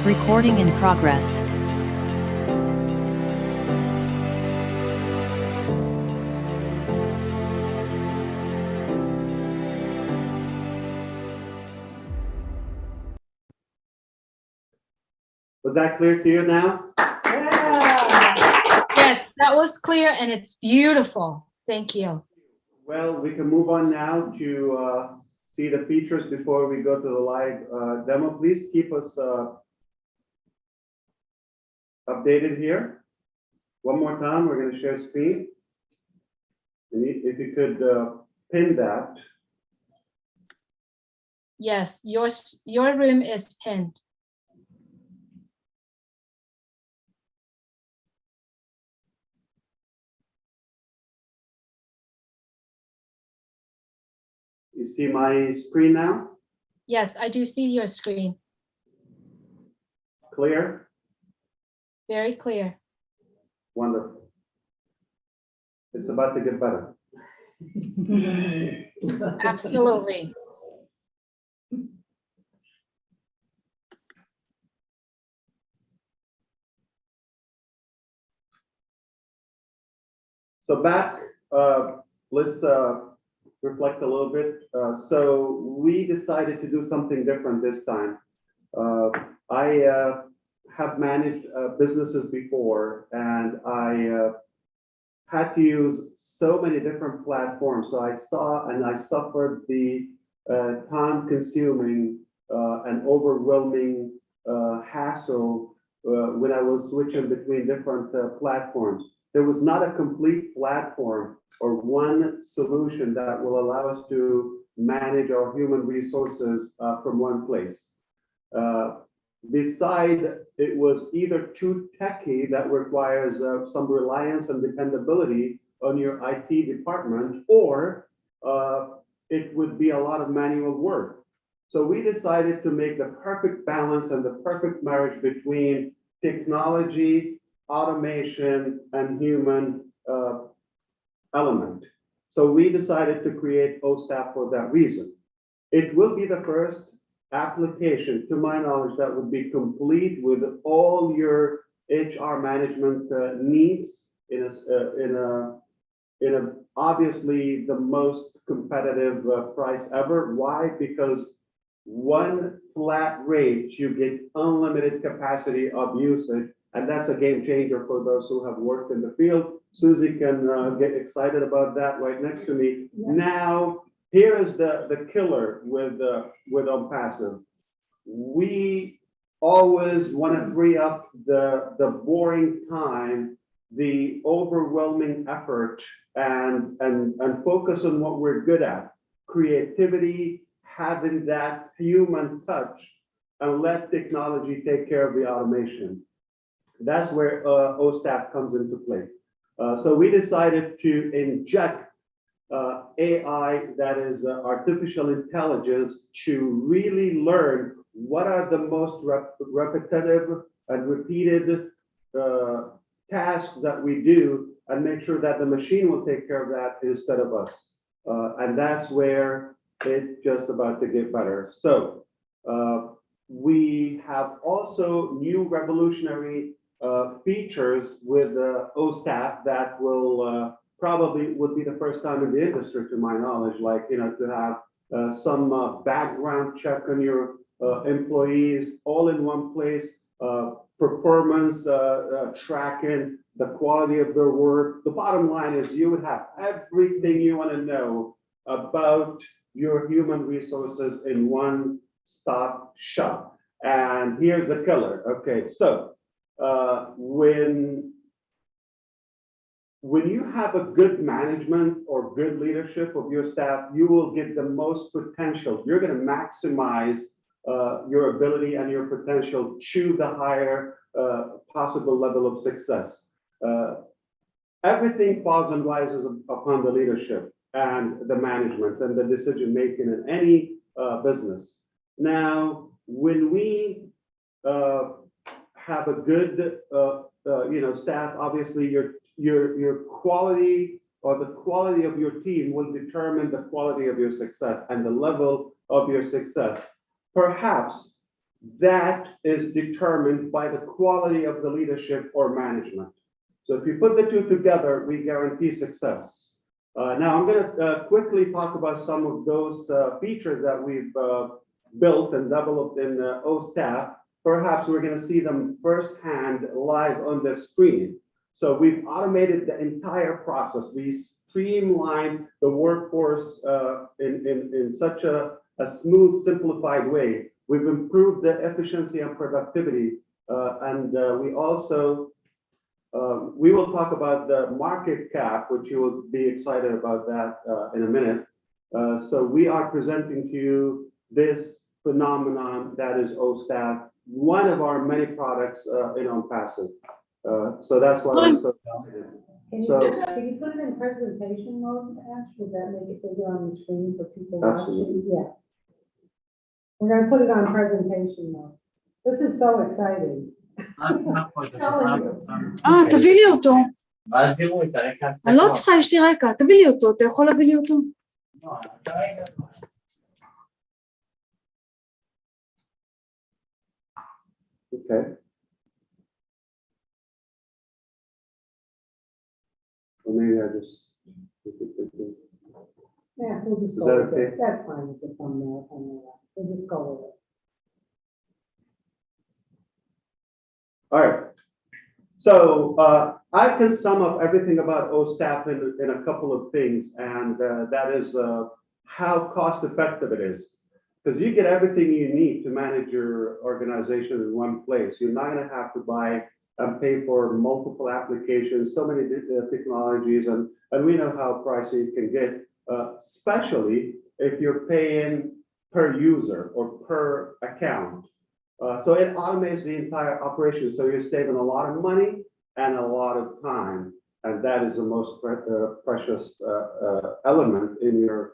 Recording in progress. Was that clear to you now? Yes, that was clear and it's beautiful. Thank you. Well, we can move on now to see the features before we go to the live demo. Please keep us updated here. One more time, we're going to share screen. And if you could pin that. Yes, your room is pinned. You see my screen now? Yes, I do see your screen. Clear? Very clear. Wonderful. It's about to get better. Absolutely. So back, let's reflect a little bit. So we decided to do something different this time. I have managed businesses before, and I had to use so many different platforms. So I saw and I suffered the time-consuming and overwhelming hassle when I was switching between different platforms. There was not a complete platform or one solution that will allow us to manage our human resources from one place. Beside, it was either too techy, that requires some reliance and dependability on your IT department, or it would be a lot of manual work. So we decided to make the perfect balance and the perfect marriage between technology, automation, and human element. So we decided to create OSTAF for that reason. It will be the first application, to my knowledge, that would be complete with all your HR management needs in a obviously the most competitive price ever. Why? Because one flat rate, you get unlimited capacity of usage, and that's a game changer for those who have worked in the field. Susie can get excited about that right next to me. Yeah. Now, here is the killer with ONPASSIVE. We always want to free up the boring time, the overwhelming effort, and focus on what we're good at. Creativity, having that human touch, and let technology take care of the automation. That's where OSTAF comes into play. So we decided to inject AI, that is artificial intelligence, to really learn what are the most repetitive and repeated tasks that we do, and make sure that the machine will take care of that instead of us. And that's where it's just about to get better. So we have also new revolutionary features with OSTAF that will probably would be the first time in the industry, to my knowledge, like, you know, to have some background check on your employees all in one place, performance tracking, the quality of their work. The bottom line is you would have everything you want to know about your human resources in one stop shop. And here's the killer. Okay, so when you have a good management or good leadership of your staff, you will get the most potential. You're going to maximize your ability and your potential to the higher possible level of success. Everything falls and rises upon the leadership and the management and the decision making in any business. Now, when we have a good staff, obviously your quality or the quality of your team will determine the quality of your success and the level of your success. Perhaps that is determined by the quality of the leadership or management. So if you put the two together, we guarantee success. Now I'm going to quickly talk about some of those features that we've built and developed in OStaff. Perhaps we're going to see them firsthand live on the screen. So we've automated the entire process. We streamlined the workforce in such a smooth, simplified way. We've improved the efficiency and productivity. And we also, we will talk about the market cap, which you will be excited about that in a minute. So we are presenting to you this phenomenon that is OStaff, one of our many products in ONPASSIVE. So that's why I'm so excited. Can you put it in presentation mode, Ash? Would that make it bigger on the screen for people watching? Yeah. We're going to put it on presentation mode. This is so exciting. תביא לי אותו. אני לא צריכה, יש לי רקע. תביא לי אותו, אתה יכול להביא לי אותו? Okay. Well, maybe I just. Yeah, we'll just Is go that with it. okay? That's fine with the thumbnails and all that. We'll just go with it. All right. So I can sum up everything about OStaff in a couple of things, and that is how cost effective it is. Because you get everything you need to manage your organization in one place. You're not going to have to buy and pay for multiple applications, so many technologies, and we know how pricey it can get, especially if you're paying per user or per account. So it automates the entire operation. So you're saving a lot of money and a lot of time. And that is the most precious element in your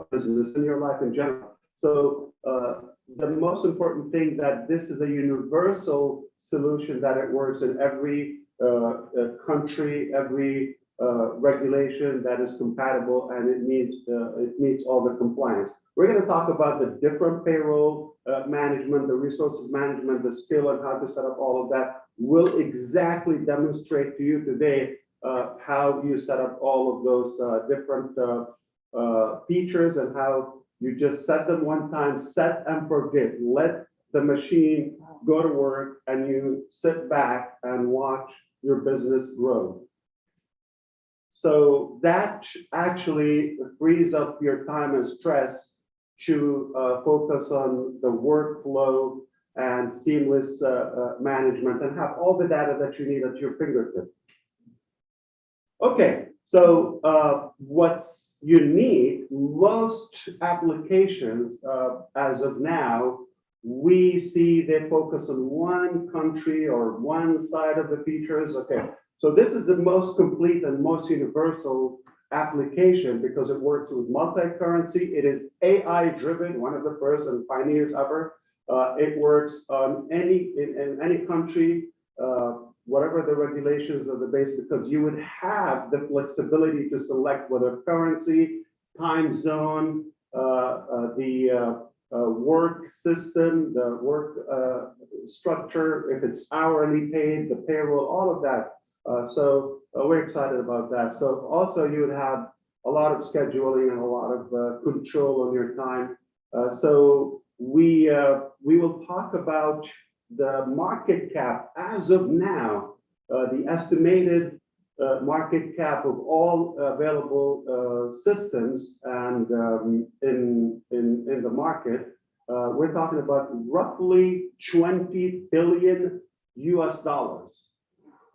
business, in your life in general. So the most important thing that this is a universal solution, that it works in every country, every regulation that is compatible, and it meets all the compliance. We're going to talk about the different payroll management, the resources management, the skill, and how to set up all of that. We'll exactly demonstrate to you today how you set up all of those different features and how you just set them one time, set and forget. Let the machine go to work and you sit back and watch your business grow. So that actually frees up your time and stress to focus on the workflow and seamless management and have all the data that you need at your fingertips. Okay, so what's unique, most applications as of now, we see they focus on one country or one side of the features. Okay, so this is the most complete and most universal application because it works with multi-currency. It is AI driven, one of the first and pioneers ever. It works on in any country, whatever the regulations of the base, because you would have the flexibility to select whether currency, time zone, the work system, the work structure, if it's hourly paid, the payroll, all of that. So we're excited about that. So also you would have a lot of scheduling and a lot of control on your time. So we will talk about the market cap as of now, the estimated market cap of all available systems and in the market. We're talking about roughly 20 billion US dollars.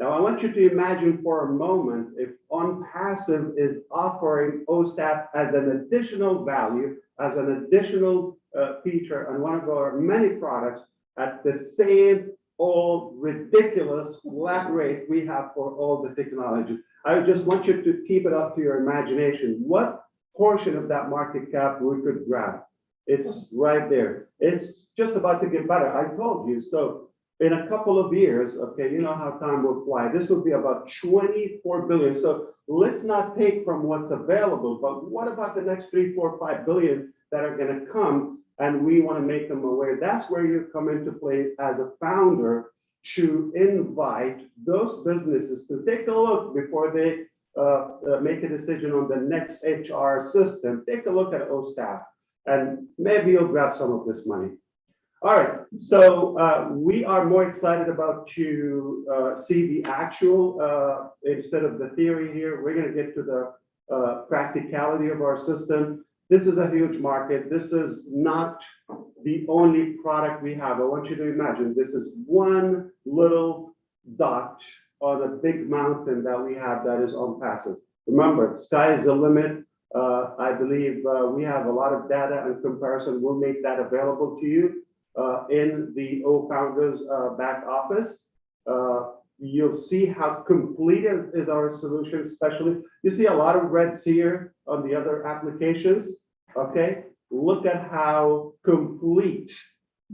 Now, I want you to imagine for a moment if ONPASSIVE is offering OStaff as an additional value, as an additional feature on one of our many products at the same old ridiculous flat rate we have for all the technology. I just want you to keep it up to your imagination. What portion of that market cap we could grab? It's right there. It's just about to get better. I told you. So in a couple of years, okay, you know how time will fly. This will be about 24 billion. So let's not take from what's available, but what about the next 3, 4, 5 billion that are going to come and we want to make them aware. That's where you come into play as a founder to invite those businesses to take a look before they make a decision on the next HR system. Take a look at OStaff, and maybe you'll grab some of this money. All right, so we are more excited about to see the actual instead of the theory here. We're going to get to the practicality of our system. This is a huge market. This is not the only product we have. I want you to imagine this is one little dot on a big mountain that we have that is ONPASSIVE. Remember, sky is the limit. I believe we have a lot of data and comparison. We'll make that available to you in the O-Founders back office. You'll see how complete is our solution, especially. You see a lot of reds here on the other applications, okay? Look at how complete,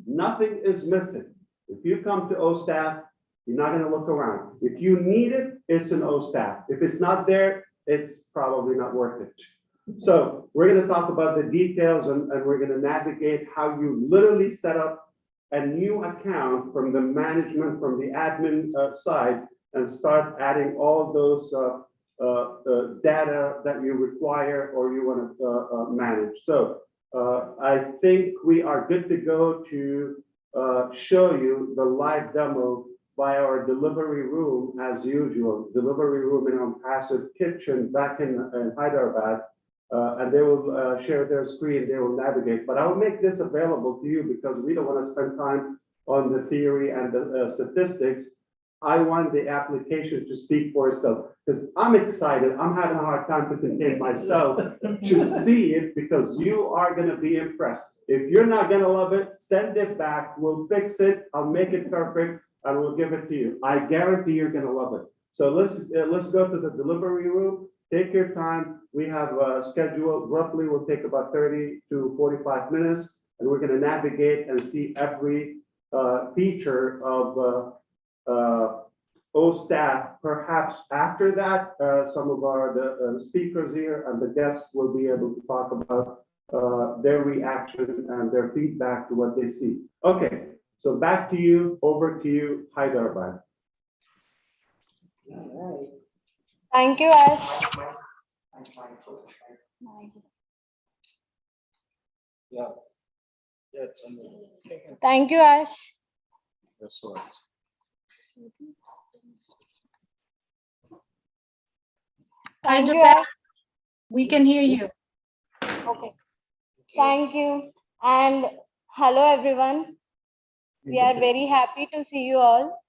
nothing is missing. If you come to OStaff, you're not gonna look around. If you need it, it's an OStaff. If it's not there, it's probably not worth it. So we're gonna talk about the details and we're gonna navigate how you literally set up a new account from the management, from the admin side, and start adding all those data that you require or you want to manage. So I think we are good to go to show you the live demo by our delivery room as usual. Delivery room in ONPASSIVE kitchen back in Hyderabad. And they will share their screen, they will navigate. But I'll make this available to you because we don't want to spend time on the theory and the statistics. I want the application to speak for itself because I'm excited. I'm having a hard time to contain myself to see it because you are going to be impressed. If you're not going to love it, send it back. We'll fix it. I'll make it perfect and we'll give it to you. I guarantee you're going to love it. So let's go to the delivery room. Take your time. We have a schedule, roughly will take about 30 to 45 minutes, and we're going to navigate and see every feature of OStaff. Perhaps after that, some of the speakers here and the guests will be able to talk about their reaction and their feedback to what they see. Okay, so back to you, over to you, Hyderabad. All right. Thank you, Ash. Thank you, Ash. Thank you, Ash. We can hear you. Okay. Thank you. And hello, everyone. We are very happy to see you all.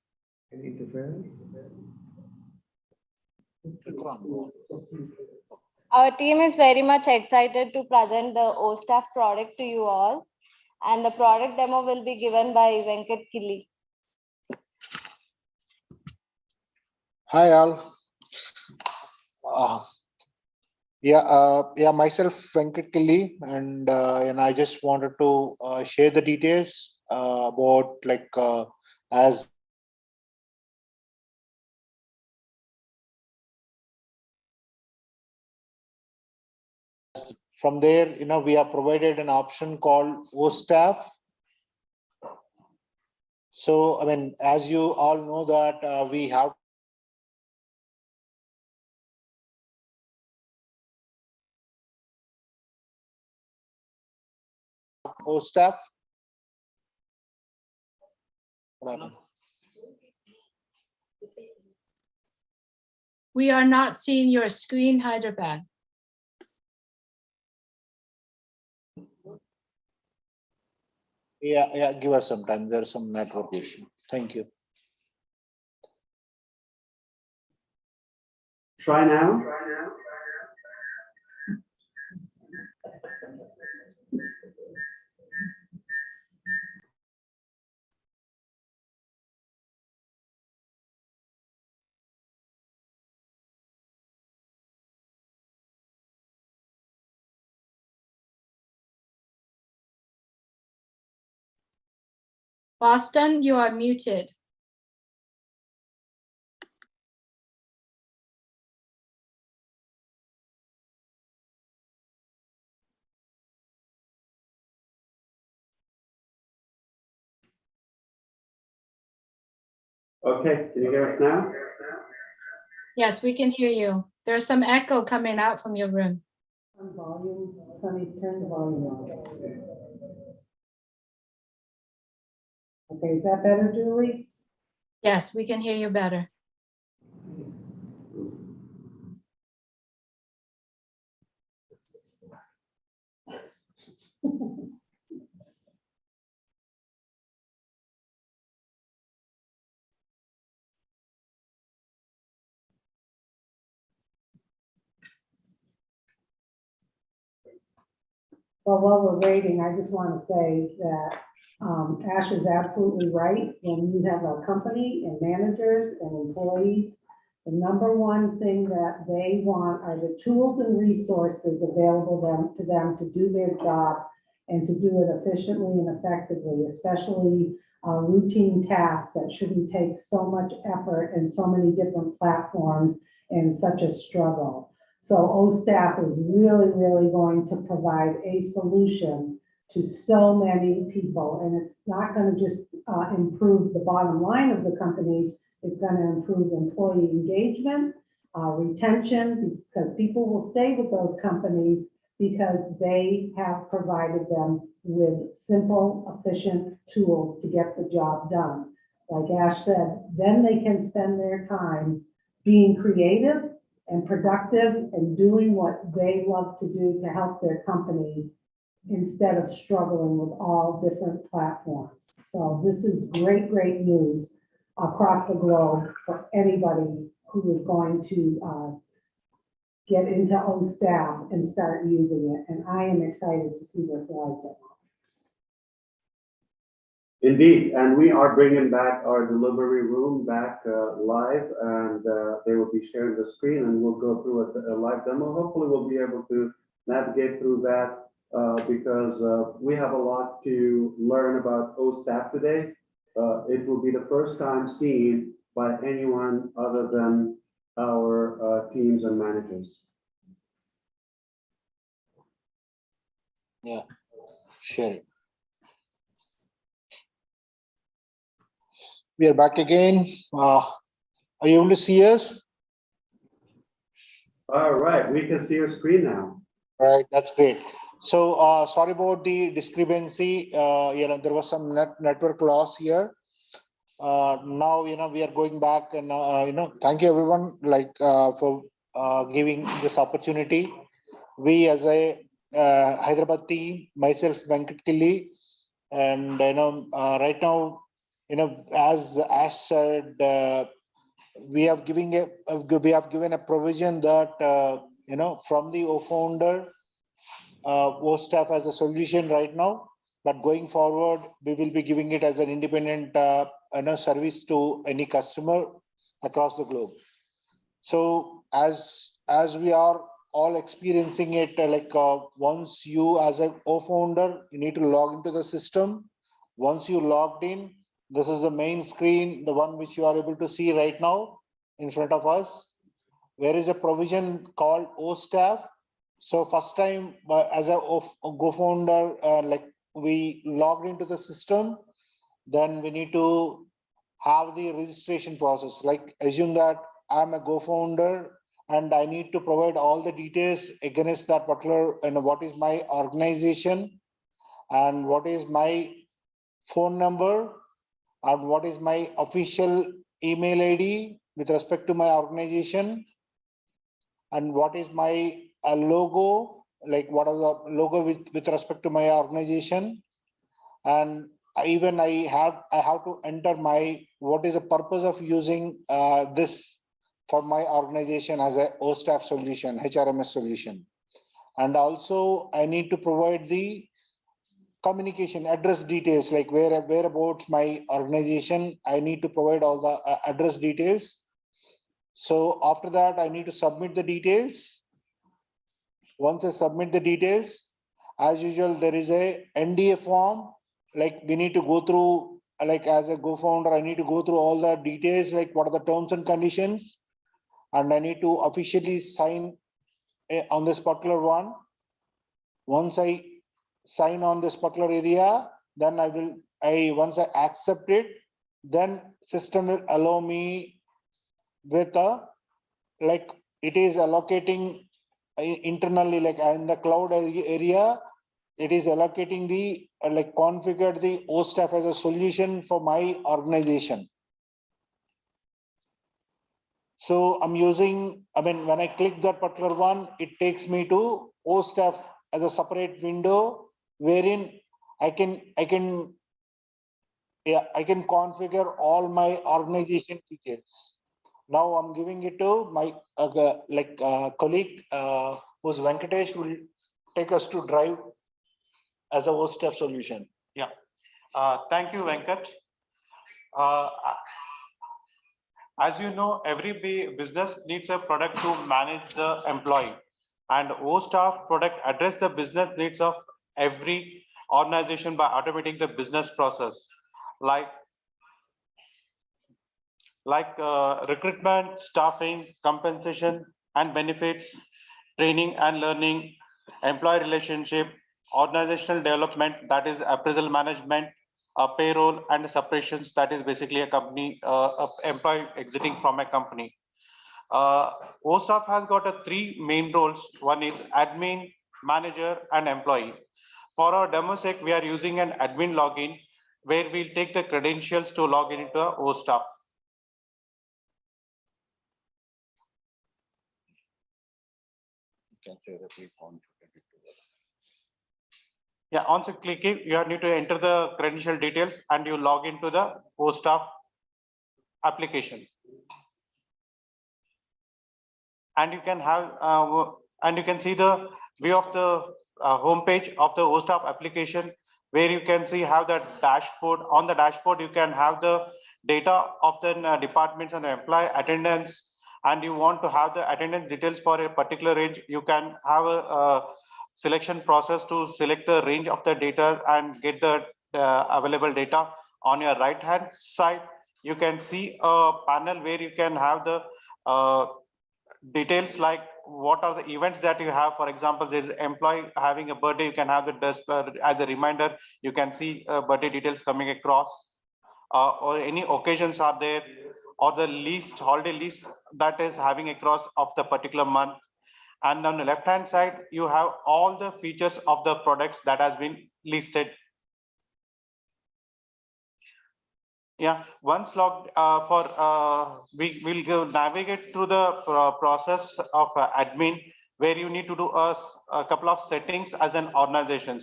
Our team is very much excited to present the OStaff product to you all. And the product demo will be given by Venkat Killi. Hi all. Myself Venkat Killi, and I just wanted to share the details about as from there, we are provided an option called OStaff. So, as you all know that we have OStaff. We are not seeing your screen, Hyderabad. Yeah, give us some time. There's some network issue. Thank you. Try now. Boston, you are muted. Okay, can you hear us now? Yes, we can hear you. There's some echo coming out from your room. Volume, Sunny, turn the volume on. Okay, is that better, Julie? Yes, we can hear you better. Well, while we're waiting, I just want to say that Ash is absolutely right. When you have a company and managers and employees, the number one thing that they want are the tools and resources available to them to do their job and to do it efficiently and effectively, especially routine tasks that shouldn't take so much effort and so many different platforms and such a struggle. So OSTAF is really, really going to provide a solution to so many people. And it's not going to just improve the bottom line of the companies. It's going to improve employee engagement, retention, because people will stay with those companies because they have provided them with simple, efficient tools to get the job done. Like Ash said, then they can spend their time being creative and productive and doing what they love to do to help their company instead of struggling with all different platforms. So this is great, great news across the globe for anybody who is going to get into OSTAF and start using it. And I am excited to see this live demo. Indeed, and we are bringing back our delivery room back live, and they will be sharing the screen, and we'll go through a live demo. Hopefully we'll be able to navigate through that because we have a lot to learn about OSTAF today. It will be the first time seen by anyone other than our teams and managers. Yeah, share it. We are back again. Are you able to see us? All right, we can see your screen now. All right, that's great. So sorry about the discrepancy. There was some network loss here. Now we are going back, and thank you everyone for giving this opportunity. We as a Hyderabad team, myself, Venkat Killi, and right now, as Ash said, we have given a provision that from the founder, OSTAF as a solution right now, but going forward, we will be giving it as an independent service to any customer across the globe. So as we are all experiencing it, once you as a co-founder, you need to log into the system. Once you logged in, this is the main screen, the one which you are able to see right now in front of us. There is a provision called OSTAF. So first time as a co-founder, we logged into the system, then we need to have the registration process. Assume that I'm a co-founder and I need to provide all the details against that particular, what is my organization and what is my phone number and what is my official email ID with respect to my organization, and what is my logo, what are the logo with respect to my organization, and I have to enter what is the purpose of using this for my organization as a OSTAF solution, HRMS solution. And also I need to provide the communication address details, whereabouts my organization, I need to provide all the address details. So after that, I need to submit the details. Once I submit the details, as usual, there is a NDA form. We need to go through, as a co-founder, I need to go through all the details, what are the terms and conditions, and I need to officially sign on this particular one. Once I sign on this particular area, then once I accept it, then system will allow me with a, like it is allocating internally, like in the cloud area, it is allocating the, like configure the OSTAF as a solution for my organization. So I'm using, I mean, when I click that particular one, it takes me to OSTAF as a separate window wherein I can configure all my organization details. Now I'm giving it to my colleague, who's Venkatesh, will take us to drive as a OSTAF solution. Yeah. Thank you, Venkat. As you know, every business needs a product to manage the employee, and OSTAF product address the business needs of every organization by automating the business process, like recruitment, staffing, compensation and benefits, training and learning, employee relationship, organizational development, that is appraisal management, payroll and separations, that is basically a company, employee exiting from a company. OSTAF has got three main roles. One is admin, manager and employee. For our demo sake, we are using an admin login where we'll take the credentials to log in into a OSTAF. You can say repeat on. Yeah, once you click it, you need to enter the credential details and you log into the OSTAF application. And you can have, and you can see the view of the homepage of the OSTAF application, where you can see how the dashboard. On the dashboard, you can have the data of the departments and employee attendance, and you want to have the attendance details for a particular range. You can have a selection process to select the range of the data and get the available data. On your right hand side, you can see a panel where you can have the details like what are the events that you have. For example, there's an employee having a birthday, you can have the as a reminder, you can see birthday details coming across, or any occasions are there, or the list, holiday list that is having across of the particular month. And on the left hand side, you have all the features of the products that has been listed. Yeah, once logged, we will go navigate through the process of admin, where you need to do a couple of settings as an organization.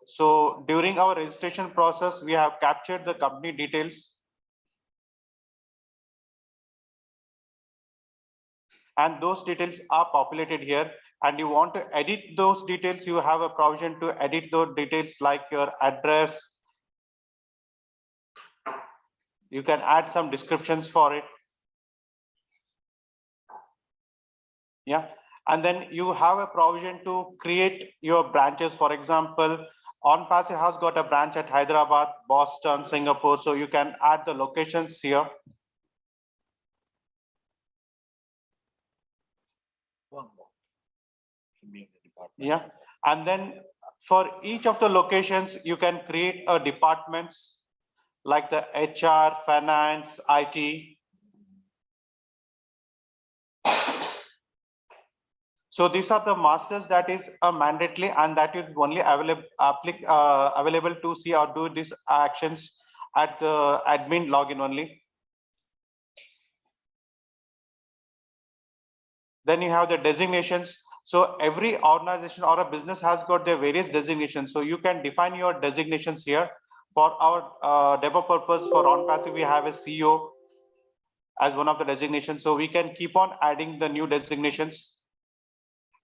So during our registration process, we have captured the company details. And those details are populated here, and you want to edit those details, you have a provision to edit those details like your address. You can add some descriptions for it. Yeah, and then you have a provision to create your branches. For example, ONPASSIVE has got a branch at Hyderabad, Boston, Singapore, so you can add the locations here. Yeah, and then for each of the locations, you can create a departments like the HR, finance, IT. So these are the masters that is mandatory, and that is only available to see or do these actions at the admin login only. Then you have the designations. So every organization or a business has got their various designations. So you can define your designations here. For our demo purpose for ONPASSIVE, we have a CEO as one of the designations. So we can keep on adding the new designations.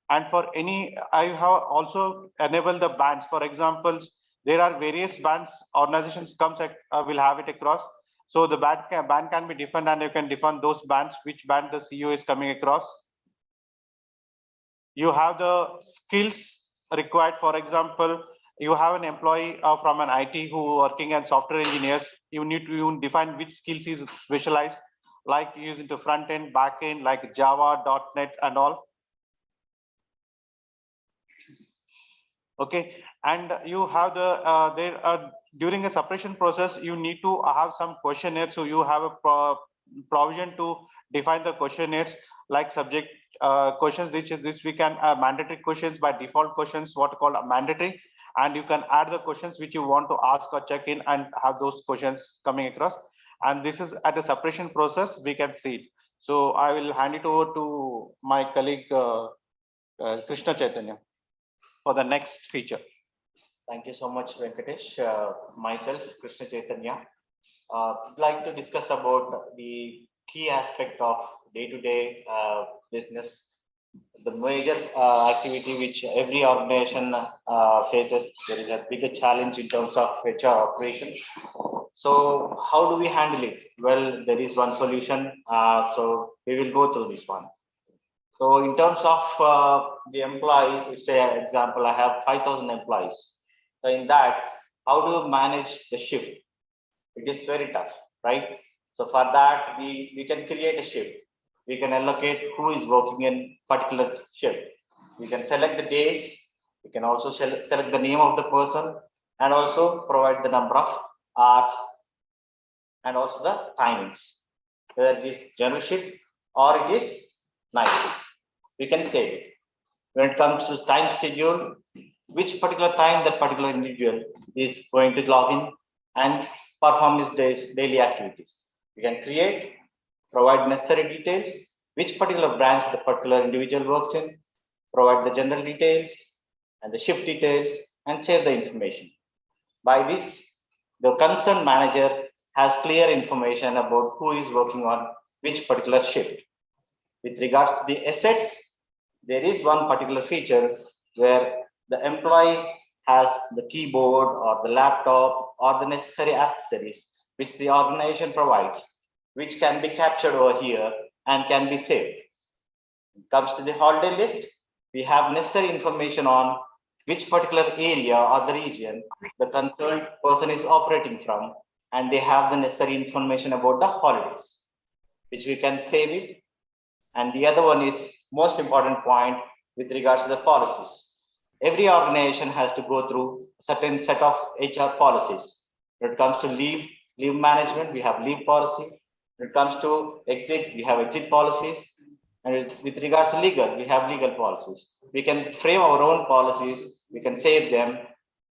And for any, I have also enabled the bands. For example, there are various bands organizations will have it across. So the band can be defined, and you can define those bands, which band the CEO is coming across. You have the skills required. For example, you have an employee from an IT who working as software engineers. You need to define which skills is specialized, like using the front end, back end, like Java, .NET and all. Okay, and you have the during a separation process, you need to have some questionnaires. So you have a provision to define the questionnaires like subject questions, which we can mandatory questions by default questions, what called mandatory, and you can add the questions which you want to ask or check in and have those questions coming across. And this is at the separation process, we can see it. So I will hand it over to my colleague Krishna Chaitanya for the next feature. Thank you so much, Venkatesh. Myself, Krishna Chaitanya, I'd like to discuss about the key aspect of day-to-day business, the major activity which every organization faces. There is a bigger challenge in terms of HR operations. So how do we handle it? Well, there is one solution. So we will go through this one. So in terms of the employees, if say, for example, I have 5,000 employees. So in that, how do you manage the shift? It is very tough, right? So for that, we can create a shift. We can allocate who is working in particular shift. We can select the days. We can also select the name of the person and also provide the number of hours and also the timings, whether it is general shift or it is night shift. We can save it. When it comes to time schedule, which particular time that particular individual is going to log in and perform his daily activities. We can create, provide necessary details, which particular branch the particular individual works in, provide the general details and the shift details, and save the information. By this, the concerned manager has clear information about who is working on which particular shift. With regards to the assets, there is one particular feature where the employee has the keyboard or the laptop or the necessary accessories which the organization provides, which can be captured over here and can be saved. When it comes to the holiday list, we have necessary information on which particular area or the region the concerned person is operating from, and they have the necessary information about the holidays, which we can save it. And the other one is most important point with regards to the policies. Every organization has to go through a certain set of HR policies. When it comes to leave management, we have leave policy. When it comes to exit, we have exit policies. And with regards to legal, we have legal policies. We can frame our own policies, we can save them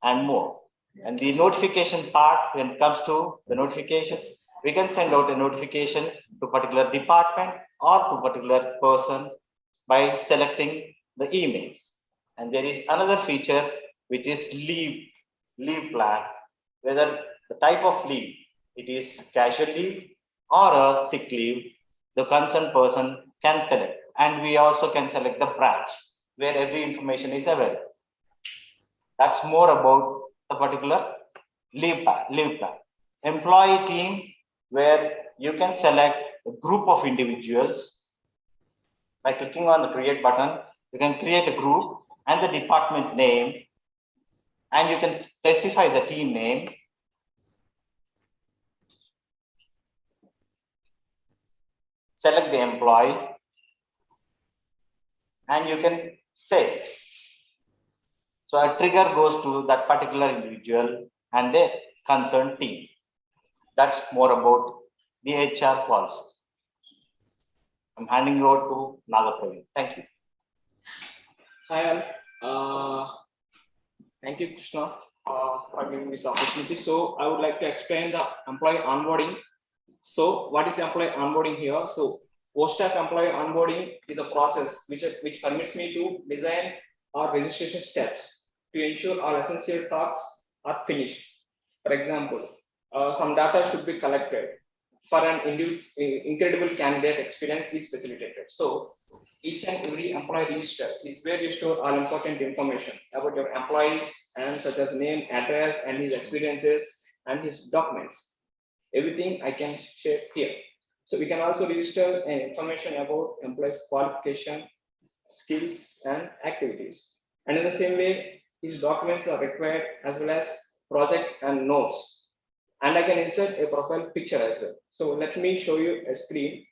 and more. And the notification part, when it comes to the notifications, we can send out a notification to a particular department or to a particular person by selecting the emails. And there is another feature which is leave plan, whether the type of leave, it is casual leave or a sick leave, the concerned person can select. And we also can select the branch where every information is available. That's more about the particular leave plan. Employee team, where you can select a group of individuals. By clicking on the create button, you can create a group and the department name, and you can specify the team name. Select the employee, and you can save. So a trigger goes to that particular individual and the concerned team. That's more about the HR policies. I'm handing over to Naga. Thank you. Hi all. Thank you, Krishna, for giving this opportunity. So I would like to explain the employee onboarding. So what is employee onboarding here? So OSTAP employee onboarding is a process which permits me to design our registration steps to ensure all essential tasks are finished. For example, some data should be collected for an incredible candidate experience is facilitated. So each and every employee register is where you store all important information about your employees, and such as name, address, and his experiences and his documents. Everything I can share here. So we can also register information about employees' qualification, skills, and activities. And in the same way, his documents are required as well as project and notes. And I can insert a profile picture as well. So let me show you a screen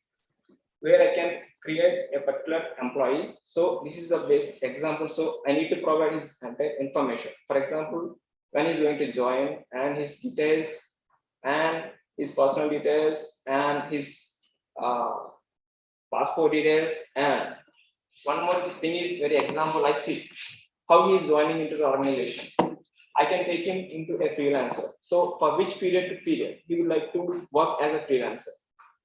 where I can create a particular employee. So this is the basic example. So I need to provide his entire information. For example, when he's going to join and his details and his personal details and his passport details. And one more thing is very example, like see how he is joining into the organization. I can take him into a freelancer. So for which period to period he would like to work as a freelancer,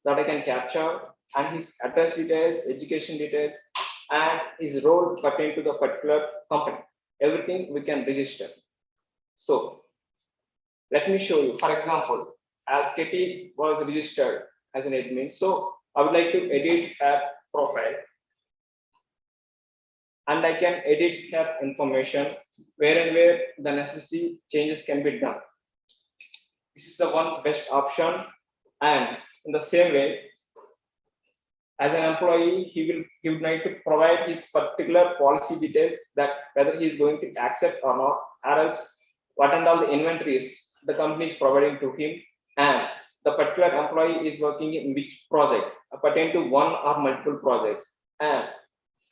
that I can capture, and his address details, education details, and his role pertain to the particular company. Everything we can register. So let me show you. For example, as Katie was registered as an admin, so I would like to edit her profile, and I can edit her information where and where the necessary changes can be done. This is the one best option. And in the same way, as an employee, he would need to provide his particular policy details, that whether he is going to accept or not, or else what and all the inventories the company is providing to him, and the particular employee is working in which project, pertain to one or multiple projects. And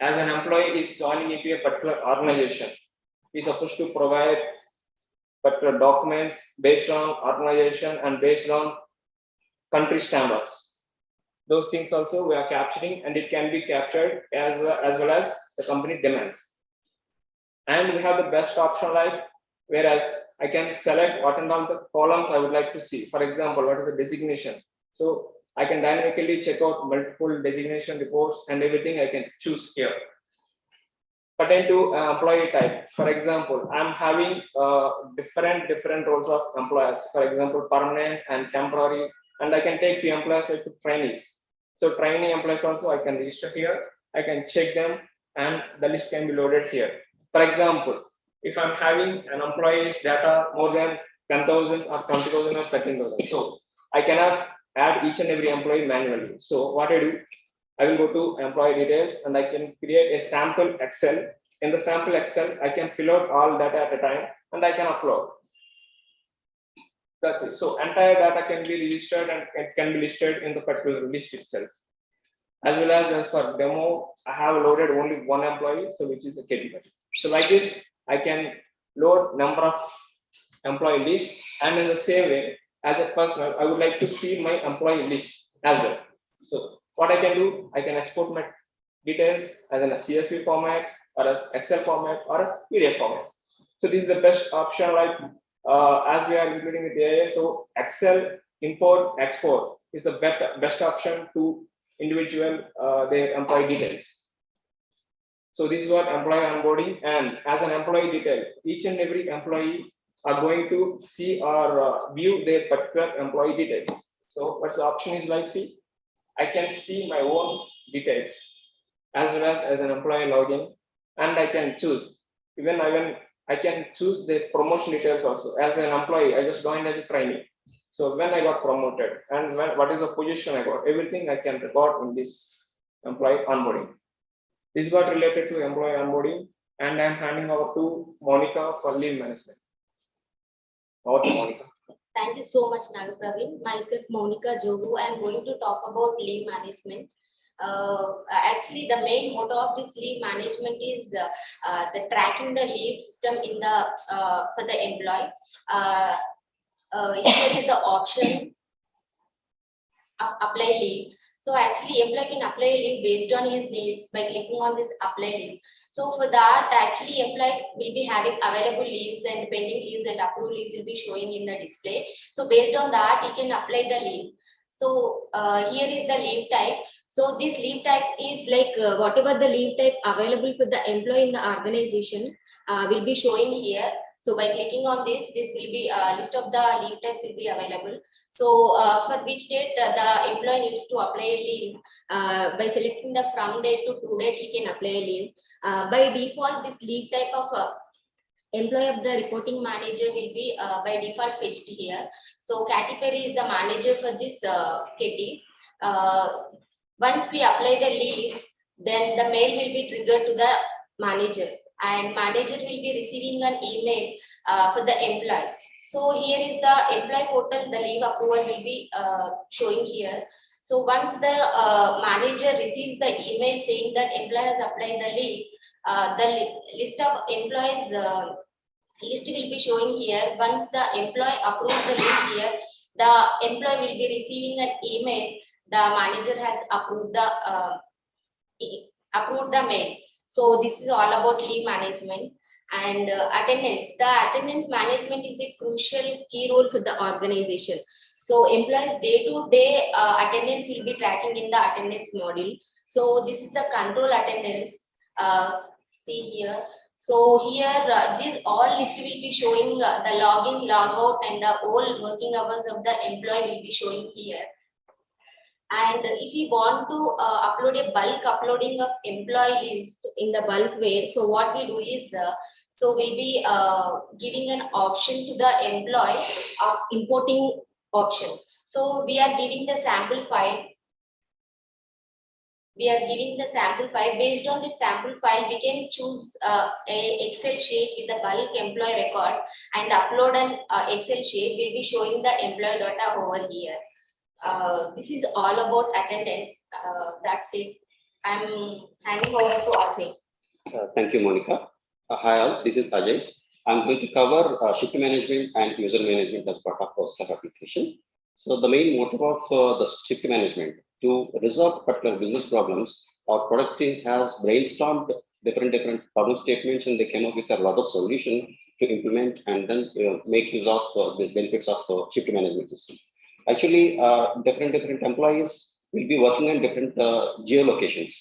as an employee is joining into a particular organization, he is supposed to provide particular documents based on organization and based on country standards. Those things also we are capturing, and it can be captured as well as the company demands. And we have the best option, like whereas I can select what and all the columns I would like to see. For example, what is the designation? So I can dynamically check out multiple designation reports and everything I can choose here. Pertain to employee type. For example, I'm having different roles of employers. For example, permanent and temporary, and I can take few employers like trainees. So trainee employees also I can register here. I can check them, and the list can be loaded here. For example, if I'm having an employee's data more than 10,000 or 20,000 or 13,000, so I cannot add each and every employee manually. So what I do, I will go to employee details, and I can create a sample Excel. In the sample Excel, I can fill out all data at a time, and I can upload. That's it. So entire data can be registered and it can be listed in the particular list itself. As well as for demo, I have loaded only one employee, so which is a category. So like this, I can load number of employee list, and in the same way, as a personal, I would like to see my employee list as well. So what I can do, I can export my details as in a CSV format, or as Excel format, or as PDF format. So this is the best option, like as we are including with AI. So Excel import export is the best option to individual their employee details. So this is what employee onboarding, and as an employee detail, each and every employee are going to see or view their particular employee details. So what's the option is like, see, I can see my own details as well as an employee login, and I can choose. Even I can choose the promotion details also. As an employee, I just joined as a trainee. So when I got promoted and what is the position I got, everything I can record in this employee onboarding. This got related to employee onboarding, and I'm handing over to Monica for leave management. Over to Monica. Thank you so much, Nagapravin. Myself, Monica Jogu. I am going to talk about leave management. Actually, the main motto of this leave management is the tracking the leave system in the for the employee. Here is the option of apply leave. So actually, employee can apply leave based on his needs by clicking on this apply leave. So for that, actually, employee will be having available leaves and pending leaves and approved leaves will be showing in the display. So based on that, he can apply the leave. So here is the leave type. So this leave type is like whatever the leave type available for the employee in the organization will be showing here. So by clicking on this will be a list of the leave types will be available. So for which date the employee needs to apply a leave, by selecting the from date to to date, he can apply a leave. By default, this leave type of employee of the reporting manager will be by default fetched here. So Katy Perry is the manager for this Katy. Once we apply the leave, then the mail will be triggered to the manager, and manager will be receiving an email for the employee. So here is the employee portal, the leave approval will be showing here. So once the manager receives the email saying that employee has applied the leave, the list of employees list will be showing here. Once the employee approves the leave here, the employee will be receiving an email. The manager has approved the mail. So this is all about leave management and attendance. The attendance management is a crucial key role for the organization. So employees day-to-day attendance will be tracking in the attendance module. So this is the control attendance. See here. So here, this all list will be showing the login, logout, and the all working hours of the employee will be showing here. And if you want to upload a bulk uploading of employee list in the bulk way, so what we do is, so we'll be giving an option to the employee of importing option. So we are giving the sample file. Based on this sample file, we can choose a Excel sheet with the bulk employee records and upload an Excel sheet. We'll be showing the employee data over here. This is all about attendance. That's it. I'm handing over to Ajay. Thank you, Monica. Hi all, this is Ajay. I'm going to cover shift management and user management as part of our staff application. So the main motive of the shift management to resolve particular business problems, our product team has brainstormed different problem statements, and they came up with a robust solution to implement and then make use of the benefits of shift management system. Actually, different employees will be working on different geolocations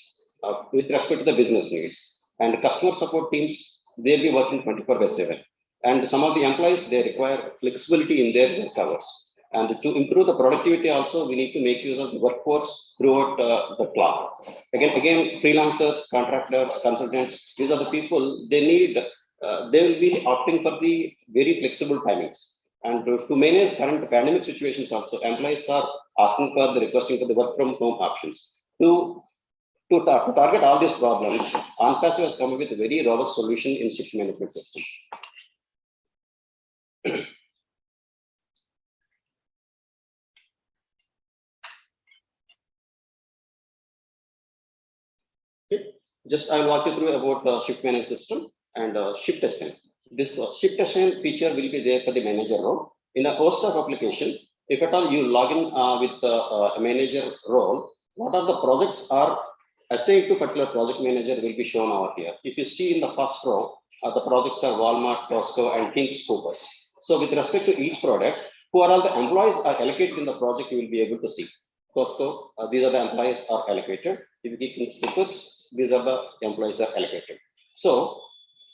with respect to the business needs, and customer support teams, they'll be working 24/7. And some of the employees, they require flexibility in their work hours. And to improve the productivity also, we need to make use of the workforce throughout the clock. Again, freelancers, contractors, consultants, these are the people, they will be opting for the very flexible timings. And to manage current pandemic situations also, employees are requesting for the work from home options. To target all these problems, ONPASSIVE has come up with a very robust solution in shift management system. Just I'll walk you through about the shift management system and shift assign. This shift assign feature will be there for the manager role. In a host of application, if at all you log in with a manager role, what are the projects are assigned to particular project manager will be shown over here. If you see in the first row, the projects are Walmart, Costco, and King's Coopers. So with respect to each product, who are all the employees are allocated in the project, you will be able to see. Costco, these are the employees are allocated. If you get King's Coopers, these are the employees are allocated. So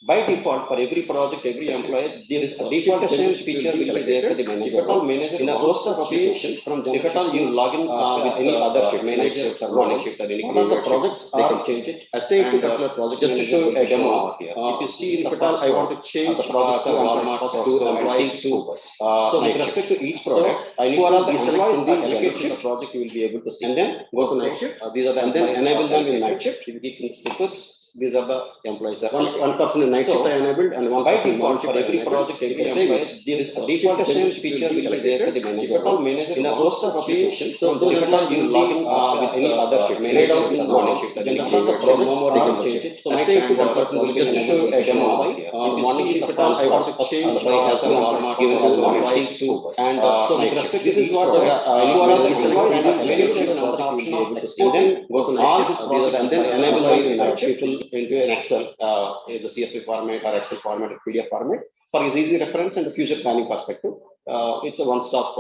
by default, for every project, every employee, this default assign feature will be there for the manager. If at all manager in a host of applications, if at all you log in with any other shift, manager or morning shift or any the projects, they can change it. Assign to particular project just to show a demo over here. If you see in the first, I want to change the projects to Walmart to employees to. So with respect to each product, I need to these employees the allocated the project you will be able to see. And then go to night shift. These are the and then enable them in night shift. If you keep Coopers, these are the employees. One person in night shift I enabled, and one by default for every project, every employee, this default assign feature will be there for the manager. If at all manager in a host of applications, so if at all you log in with any other shift, manager in morning shift, then some of the projects they can change it. So assign to one person will just to show a demo by morning shift. If at all I want to change has a Walmart given to employees to, and so with respect to this is what who are all the employees allocated another option of exporting, go to night shift, and then enable them in night shift into an Excel, is a CSV format or Excel format or PDF format for his easy reference and the future planning perspective. It's a one-stop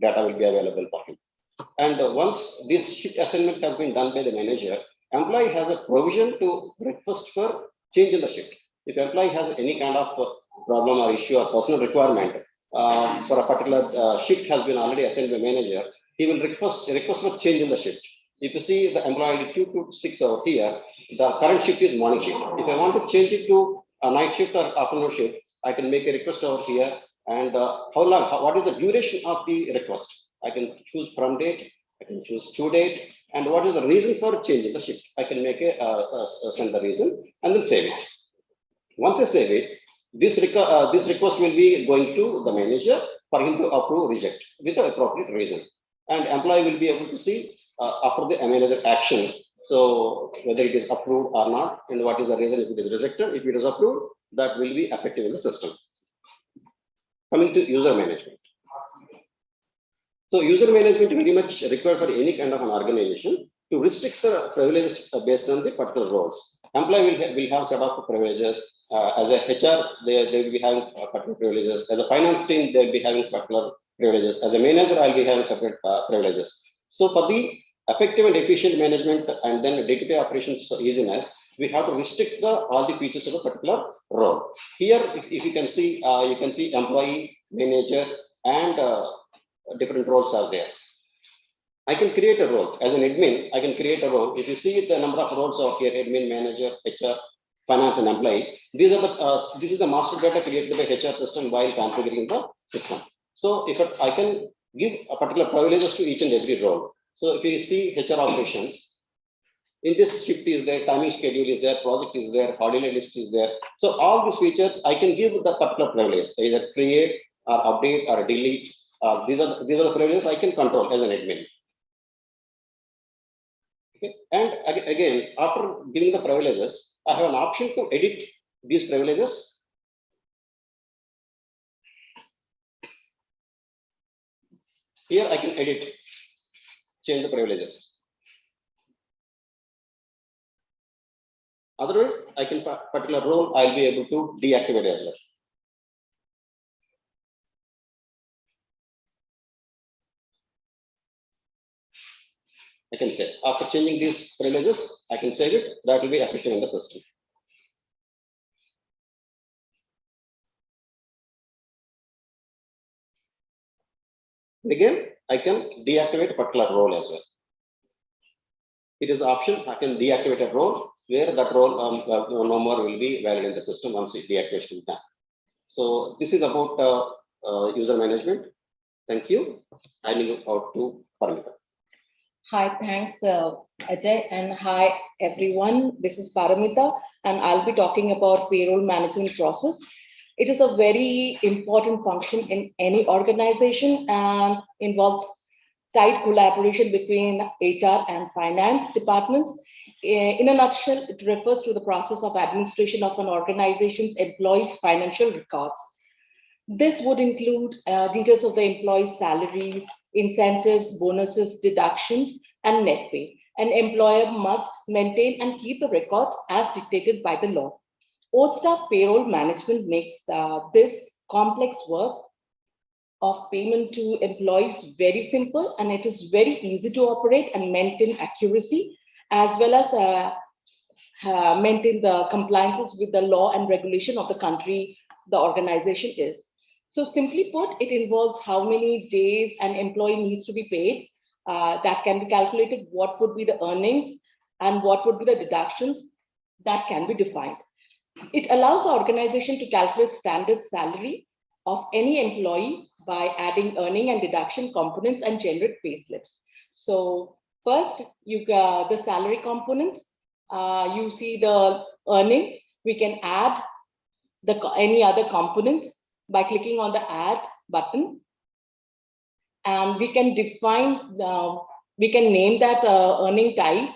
data will be available for him. And once this shift assignment has been done by the manager, employee has a provision to request for change in the shift. If employee has any kind of problem or issue or personal requirement for a particular shift has been already assigned by manager, he will request for change in the shift. If you see the employee 2 to 6 over here, the current shift is morning shift. If I want to change it to a night shift or afternoon shift, I can make a request over here. And how long, what is the duration of the request? I can choose from date, I can choose to date, and what is the reason for changing the shift? I can make send the reason and then save it. Once I save it, this request will be going to the manager for him to approve, reject with the appropriate reason. and employee will be able to see after the manager action. So whether it is approved or not, and what is the reason if it is rejected. If it is approved, that will be effective in the system. Coming to user management. So user management very much required for any kind of an organization to restrict the privileges based on the particular roles. Employee will have set of privileges. As a HR, they will be having particular privileges. As a finance team, they will be having particular privileges. As a manager, I will be having separate privileges. So for the effective and efficient management and then day-to-day operations easiness, we have to restrict all the features of a particular role. Here, if you can see employee, manager, and different roles are there. I can create a role as an admin. I can create a role. If you see the number of roles of here, admin, manager, HR, finance, and employee. These are the this is the master data created by HR system while configuring the system. So if I can give a particular privileges to each and every role. So if you see HR operations, in this shift is there, timing schedule is there, project is there, holiday list is there. So all these features I can give the particular privilege, either create or update or delete. These are the privileges I can control as an admin. Okay. And again, after giving the privileges, I have an option to edit these privileges. Here I can edit, change the privileges. Otherwise, I can particular role I'll be able to deactivate as well. I can say after changing these privileges, I can save it. That will be effective in the system. And again, I can deactivate a particular role as well. It is the option I can deactivate a role where that role no more will be valid in the system once the deactivation is done. So this is about user management. Thank you. I leave out to Paramita. Hi, thanks Ajay, and hi everyone. This is Paramita, and I'll be talking about payroll management process. It is a very important function in any organization and involves tight collaboration between HR and finance departments. In a nutshell, it refers to the process of administration of an organization's employees' financial records. This would include details of the employees' salaries, incentives, bonuses, deductions, and net pay. An employer must maintain and keep the records as dictated by the law. O-Staff payroll management makes this complex work of payment to employees very simple, and it is very easy to operate and maintain accuracy, as well as maintain the compliances with the law and regulation of the country the organization is. So simply put, it involves how many days an employee needs to be paid. That can be calculated, what would be the earnings and what would be the deductions that can be defined. It allows the organization to calculate standard salary of any employee by adding earning and deduction components and generate pay slips. So first, you got the salary components. You see the earnings. We can add any other components by clicking on the add button. And we can define, we can name that earning type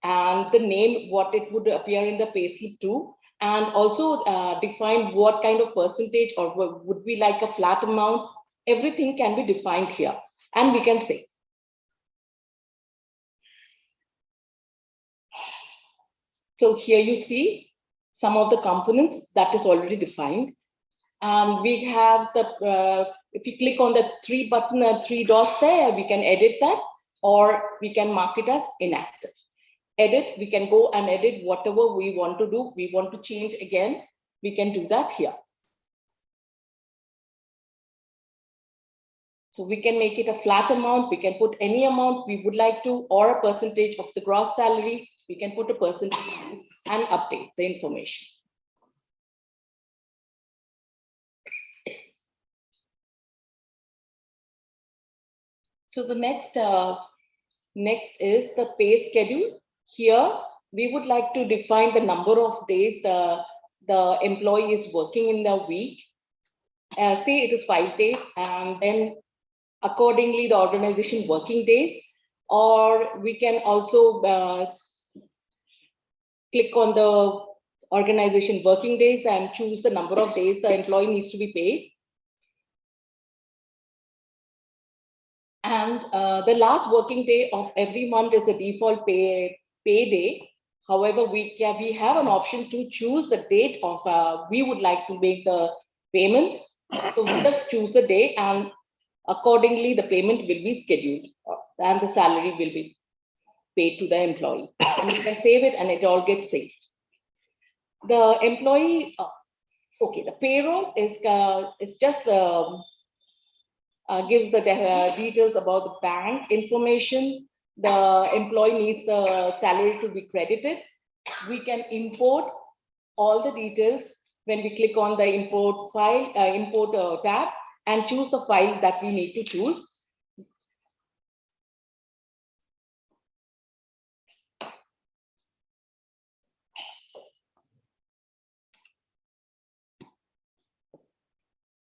and the name, what it would appear in the payslip too. And also define what kind of percentage or would be like a flat amount. Everything can be defined here, and we can say. So here you see some of the components that is already defined. And we have the, if you click on the three dots there, we can edit that, or we can mark it as inactive. Edit, we can go and edit whatever we want to do. We want to change again, we can do that here. So we can make it a flat amount, we can put any amount we would like to, or a percentage of the gross salary, we can put a percentage and update the information. So the next is the pay schedule. Here, we would like to define the number of days the employee is working in the week. Say it is 5 days, and then accordingly the organization working days, or we can also click on the organization working days and choose the number of days the employee needs to be paid. And the last working day of every month is the default pay day. However, we have an option to choose the date of we would like to make the payment. So we just choose the day, and accordingly the payment will be scheduled and the salary will be paid to the employee. And you can save it and it all gets saved. The employee, okay, the payroll is just gives the details about the bank information. The employee needs the salary to be credited. We can import all the details when we click on the import file, import tab, and choose the file that we need to choose.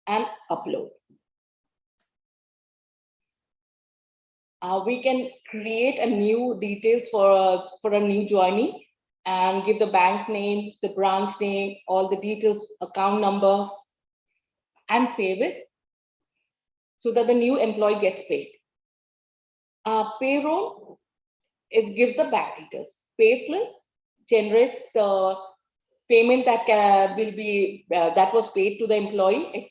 And upload. We can create a new details for a new joinee and give the bank name, the branch name, all the details, account number, and save it so that the new employee gets paid. Payroll gives the bank details. Payslip generates the payment that will be that was paid to the employee.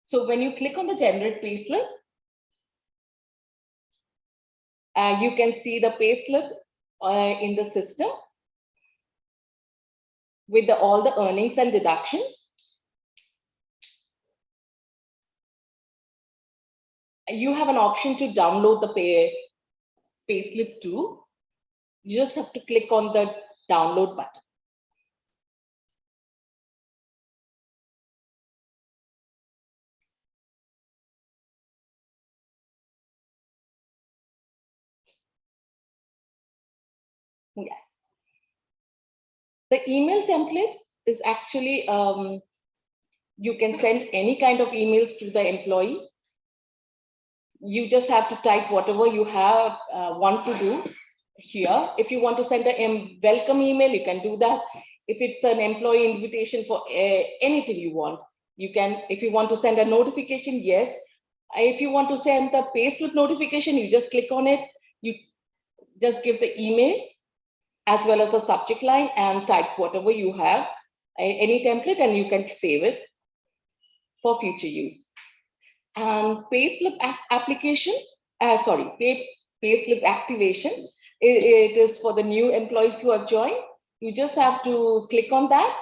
So when you click on the generate payslip, you can see the payslip in the system with all the earnings and deductions. You have an option to download the payslip too. You just have to click on the download button. Yes. The email template is actually, you can send any kind of emails to the employee. You just have to type whatever you have want to do here. If you want to send a welcome email, you can do that. If it's an employee invitation for anything you want, you can. If you want to send a notification, yes. If you want to send the payslip notification, you just click on it. You just give the email as well as the subject line and type whatever you have, any template, and you can save it for future use. And payslip application, payslip activation, it is for the new employees who have joined. You just have to click on that,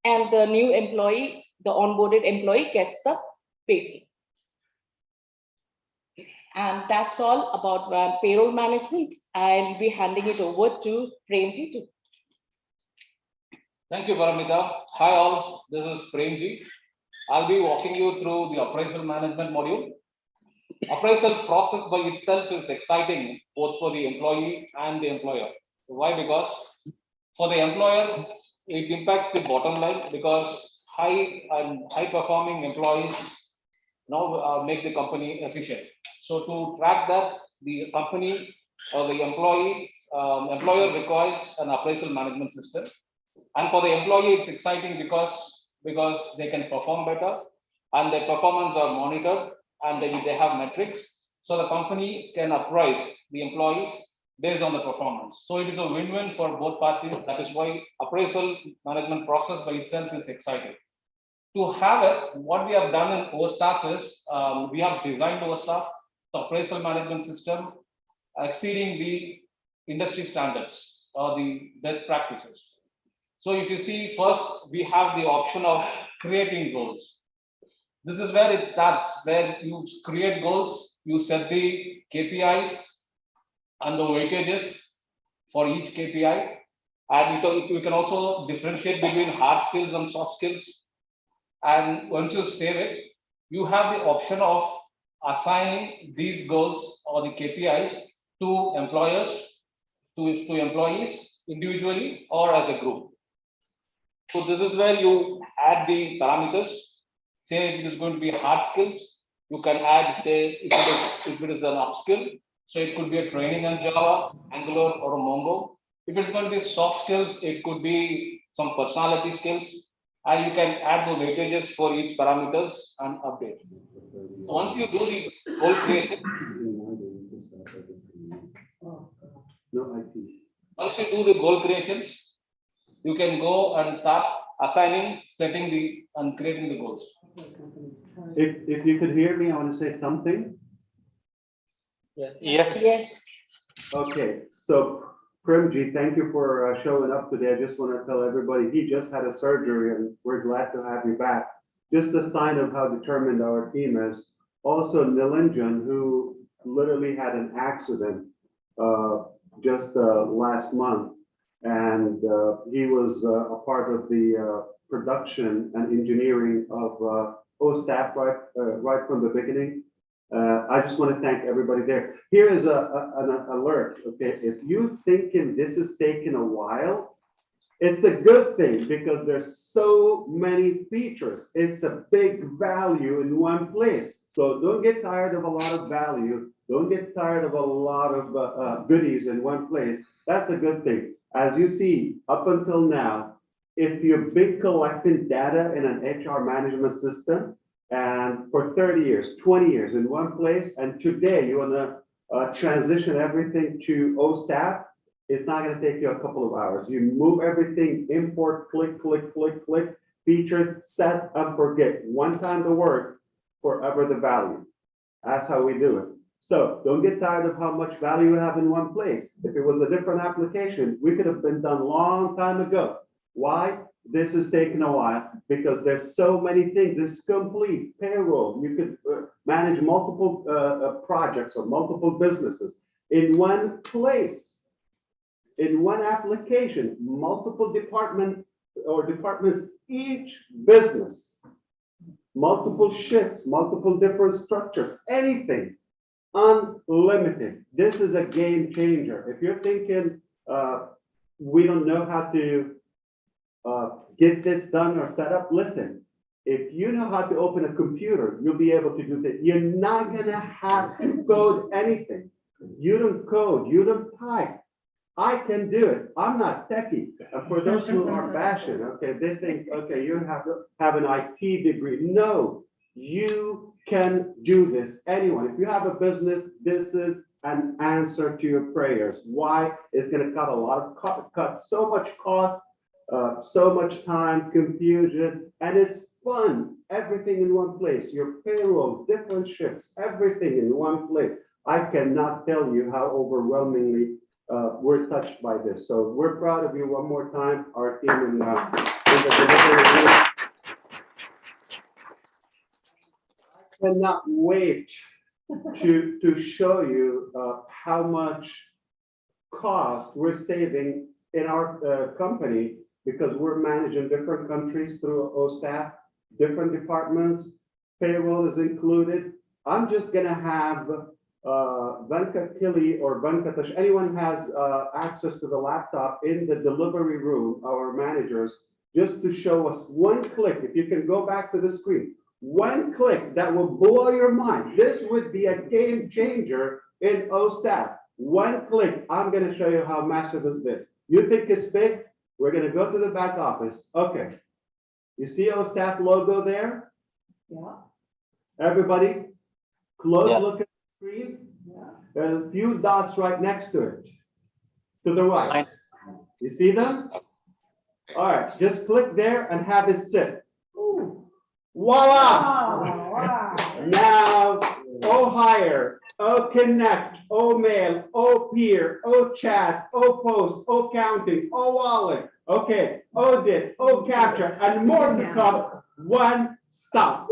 and the new employee, the onboarded employee, gets the payslip. And that's all about payroll management. I'll be handing it over to Premji too. Thank you, Paramita. Hi all, this is Premji. I'll be walking you through the appraisal management module. Appraisal process by itself is exciting both for the employee and the employer. Why? Because for the employer, it impacts the bottom line because high performing employees now make the company efficient. So to track that, the company or the employer requires an appraisal management system. And for the employee, it's exciting because they can perform better and their performance are monitored and they have metrics. So the company can appraise the employees based on the performance. So it is a win-win for both parties. That is why appraisal management process by itself is exciting. To have it, what we have done in OStaff is we have designed OStaff, the appraisal management system, exceeding the industry standards or the best practices. So if you see, first, we have the option of creating goals. This is where it starts, where you create goals, you set the KPIs and the weightages for each KPI. And you can also differentiate between hard skills and soft skills. And once you save it, you have the option of assigning these goals or the KPIs to employers, to employees individually or as a group. So this is where you add the parameters. say if it is going to be hard skills, you can add, say, if it is an upskill, so it could be a training on Java, Angular, or a Mongo. If it's going to be soft skills, it could be some personality skills, and you can add the weightages for each parameters and update. Once you do the goal creation, once you do the goal creations, you can go and start assigning, setting and creating the goals. If you could hear me, I want to say something. Yes. Yes. Okay, so Premji, thank you for showing up today. I just want to tell everybody he just had a surgery and we're glad to have you back. Just a sign of how determined our team is. Also, Nilanjan, who literally had an accident just last month, and he was a part of the production and engineering of OSTAF right from the beginning. I just want to thank everybody there. Here is an alert, okay? If you're thinking this is taking a while, it's a good thing because there's so many features. It's a big value in one place. So don't get tired of a lot of value. Don't get tired of a lot of goodies in one place. That's a good thing. As you see, up until now, if you've been collecting data in an HR management system, and for 30 years, 20 years in one place, and today you want to transition everything to OSTAF, it's not going to take you a couple of hours. You move everything, import, click, click, click, click, features, set, and forget. One time the work, forever the value. That's how we do it. So don't get tired of how much value you have in one place. If it was a different application, we could have been done a long time ago. Why? This is taking a while because there's so many things. It's complete payroll. You could manage multiple projects or multiple businesses in one place, in one application, multiple departments, each business, multiple shifts, multiple different structures, anything, unlimited. This is a game changer. If you're thinking we don't know how to get this done or set up, listen, if you know how to open a computer, you'll be able to do that. You're not going to have to code anything. You don't code, you don't type. I can do it. I'm not techie. For those who are bashing, okay, they think, okay, you have to have an IT degree. No, you can do this. Anyone, if you have a business, this is an answer to your prayers. Why? It's going to cut a lot of cut so much cost, so much time, confusion, and it's fun. Everything in one place. Your payroll, different shifts, everything in one place. I cannot tell you how overwhelmingly we're touched by this. So we're proud of you one more time, our team in the delivery group. I cannot wait to show you how much cost we're saving in our company because we're managing different countries through OSTAF, different departments, payroll is included. I'm just gonna have Venkatili or Venkatash, anyone has access to the laptop in the delivery room, our managers, just to show us one click. If you can go back to the screen, one click that will blow your mind. This would be a game changer in OSTAF. One click, I'm gonna show you how massive is this. You think it's big? We're gonna go to the back office. Okay. You see OSTAF logo there? Yeah. Everybody, close Yeah. look at the screen. Yeah. There's a few dots right next to it. To the right. You see them? All right, just click there and have it sit. Ooh. Voila! Oh, wow. Now, O hire, O connect, O mail, O peer, O chat, O post, O counting, O wallet. Okay, O dit, O capture, and more to come. One stop.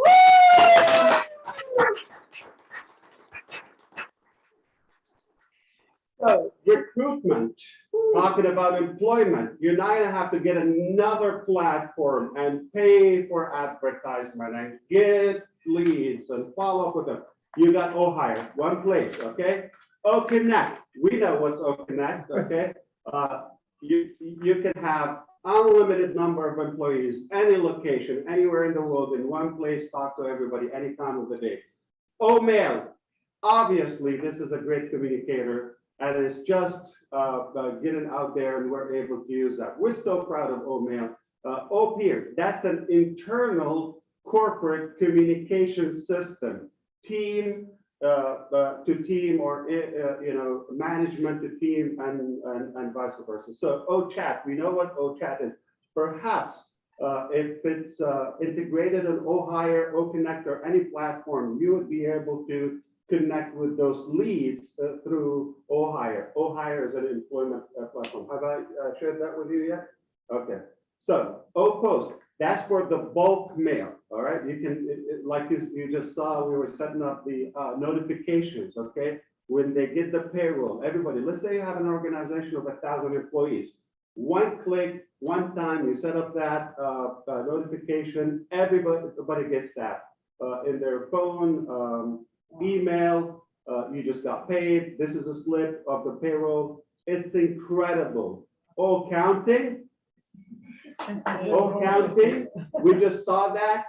So recruitment, talking about employment, you're not gonna have to get another platform and pay for advertisement and get leads and follow up with them. You got OHire, one place, okay? OConnect, we know what's OConnect, okay? You can have unlimited number of employees, any location, anywhere in the world, in one place, talk to everybody, any time of the day. Mail, obviously, this is a great communicator, and it's just getting out there, and we're able to use that. We're so proud of mail. Peer, that's an internal corporate communication system, team to team, or management to team, and vice versa. So chat, we know what chat is. Perhaps if it's integrated on Ohire, Connect, or any platform, you would be able to connect with those leads through Ohire. Ohire is an employment platform. Have I shared that with you yet? Okay. So Post, that's for the bulk mail. All right. You can, like you just saw, we were setting up the notifications. Okay. When they get the payroll, everybody, let's say you have an organization of 1,000 employees. One click, one time, you set up that notification. Everybody gets that in their phone, email. You just got paid. This is a slip of the payroll. It's incredible. Counting. Counting. We just saw that.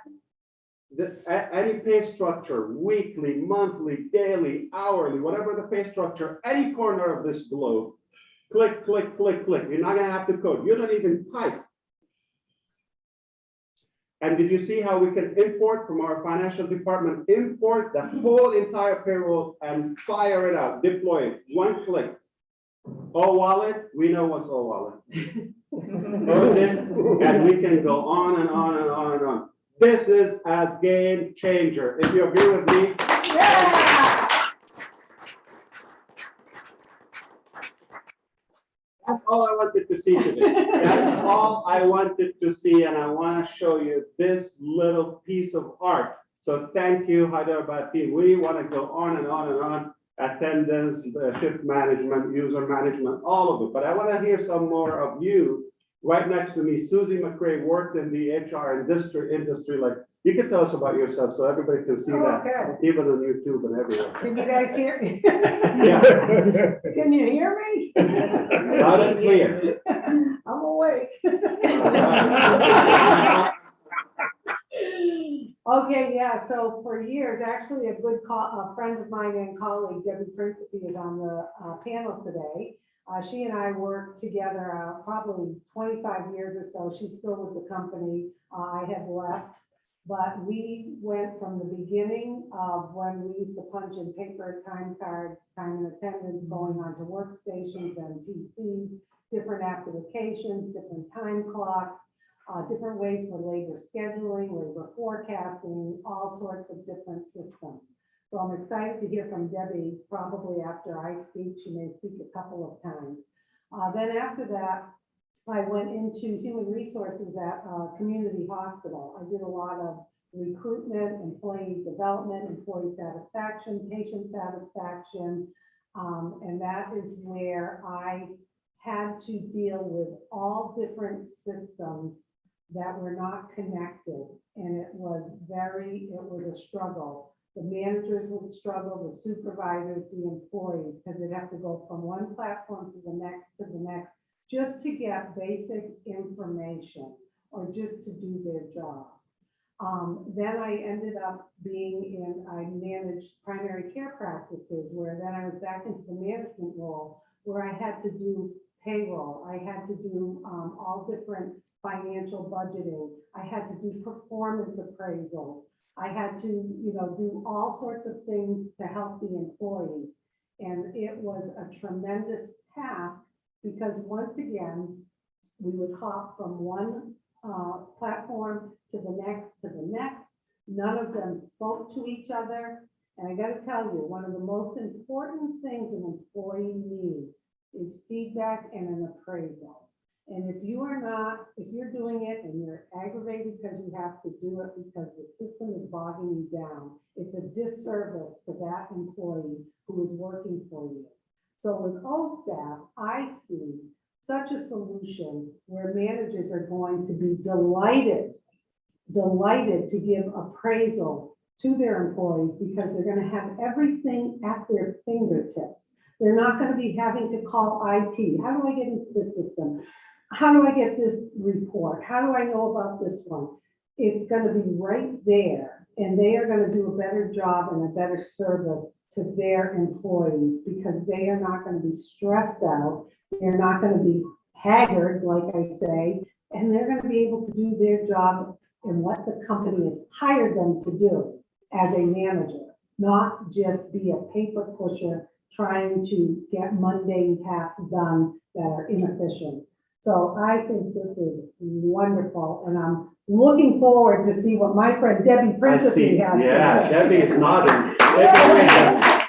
Any pay structure, weekly, monthly, daily, hourly, whatever the pay structure, any corner of this globe. Click, click, click, click. You're not going to have to code. You don't even type. And did you see how we can import from our financial department, import the whole entire payroll and fire it out, deploy it, one click. Wallet, we know what's wallet. And we can go on and on and on and on. This is a game changer. If you agree with me, yeah! That's all I wanted to see today. That's all I wanted to see, and I want to show you this little piece of art. So thank you, Hyderabad team. We want to go on and on and on. Attendance, shift management, user management, all of it. But I want to hear some more of you. Right next to me, Susie McRae worked in the HR industry. Like, you can tell us about yourself so everybody can see that, even on YouTube and everywhere. Can you guys hear me? Yeah. Can you hear me? Loud and clear. I'm awake. Okay, yeah, so for years, actually a friend of mine and colleague, Debbie Principe, is on the panel today. She and I worked together probably 25 years or so. She's still with the company. I have left, but we went from the beginning of when we used to punch in paper time cards, time and attendance, going on to workstations and PCs, different applications, different time clocks, different ways for labor scheduling, labor forecasting, all sorts of different systems. So I'm excited to hear from Debbie. Probably after I speak, she may speak a couple of times. Then after that, I went into human resources at a community hospital. I did a lot of recruitment, employee development, employee satisfaction, patient satisfaction, and that is where I had to deal with all different systems that were not connected, and it was a struggle. The managers would struggle, the supervisors, the employees, because they'd have to go from one platform to the next, just to get basic information or just to do their job. Then I ended up I managed primary care practices, where then I was back into the management role, where I had to do payroll. I had to do all different financial budgeting. I had to do performance appraisals. I had to, do all sorts of things to help the employees. And it was a tremendous task because once again, we would hop from one platform to the next. None of them spoke to each other. And I got to tell you, one of the most important things an employee needs is feedback and an appraisal. And if you're doing it and you're aggravated because you have to do it because the system is bogging you down, it's a disservice to that employee who is working for you. So with O-Staff, I see such a solution where managers are going to be delighted to give appraisals to their employees because they're going to have everything at their fingertips. They're not going to be having to call IT. How do I get into the system? how do I get this report? How do I know about this one? It's going to be right there, and they are going to do a better job and a better service to their employees because they are not going to be stressed out. They're not going to be haggard, like I say, and they're going to be able to do their job and what the company has hired them to do as a manager, not just be a paper pusher trying to get mundane tasks done that are inefficient. So I think this is wonderful, and I'm looking forward to see what my friend Debbie Principe has. Yeah, Debbie is nodding. Take it away, Debbie.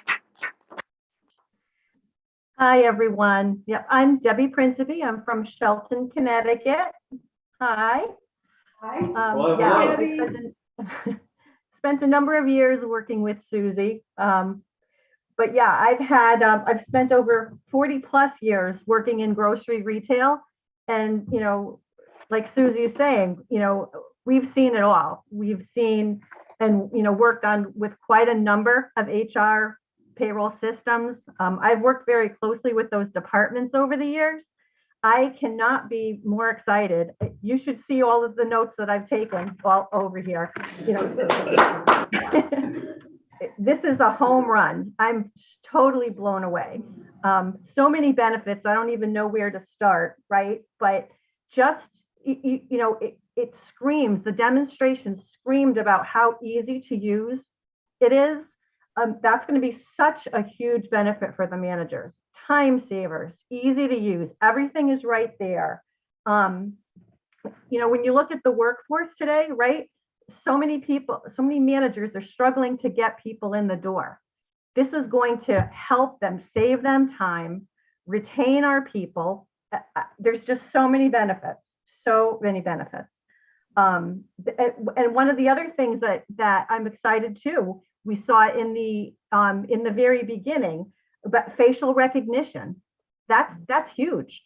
Hi, everyone. Yep, I'm Debbie Principe. I'm from Shelton, Connecticut. Hi. Hi. Hello, Yeah, hello. I spent a number of years working with Susie. But yeah, I've spent over 40 plus years working in grocery retail. And, you know, like Susie is saying, you know, we've seen it all. We've seen and, you know, worked on with quite a number of HR payroll systems. I've worked very closely with those departments over the years. I cannot be more excited. You should see all of the notes that I've taken all over here. You know, this is a home run. I'm totally blown away. So many benefits. I don't even know where to start, right? But just, you know, it screams, the demonstration screamed about how easy to use it is. That's going to be such a huge benefit for the managers. Time savers, easy to use. Everything is right there. You know, when you look at the workforce today, right? So many people, so many managers are struggling to get people in the door. This is going to help them, save them time, retain our people. There's just so many benefits, so many benefits. And one of the other things that I'm excited too, we saw in the very beginning, but facial recognition, that's huge.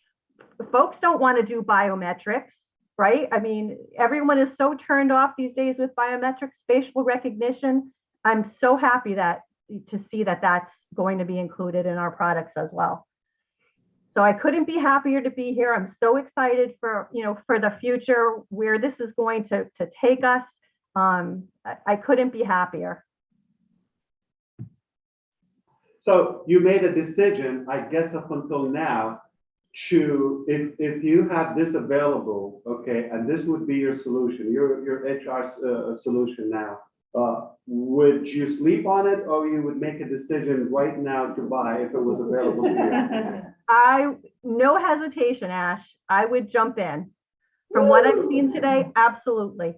Folks don't want to do biometrics, right? I mean, everyone is so turned off these days with biometrics, facial recognition. I'm so happy to see that that's going to be included in our products as well. So I couldn't be happier to be here. I'm so excited for, you know, for the future where this is going to take us. I couldn't be happier. So you made a decision, I guess up until now, to if you have this available, okay, and this would be your solution, your HR solution now, would you sleep on it, or you would make a decision right now to buy if it was available to you? No hesitation, Ash. I would jump in. From what I've seen today, absolutely.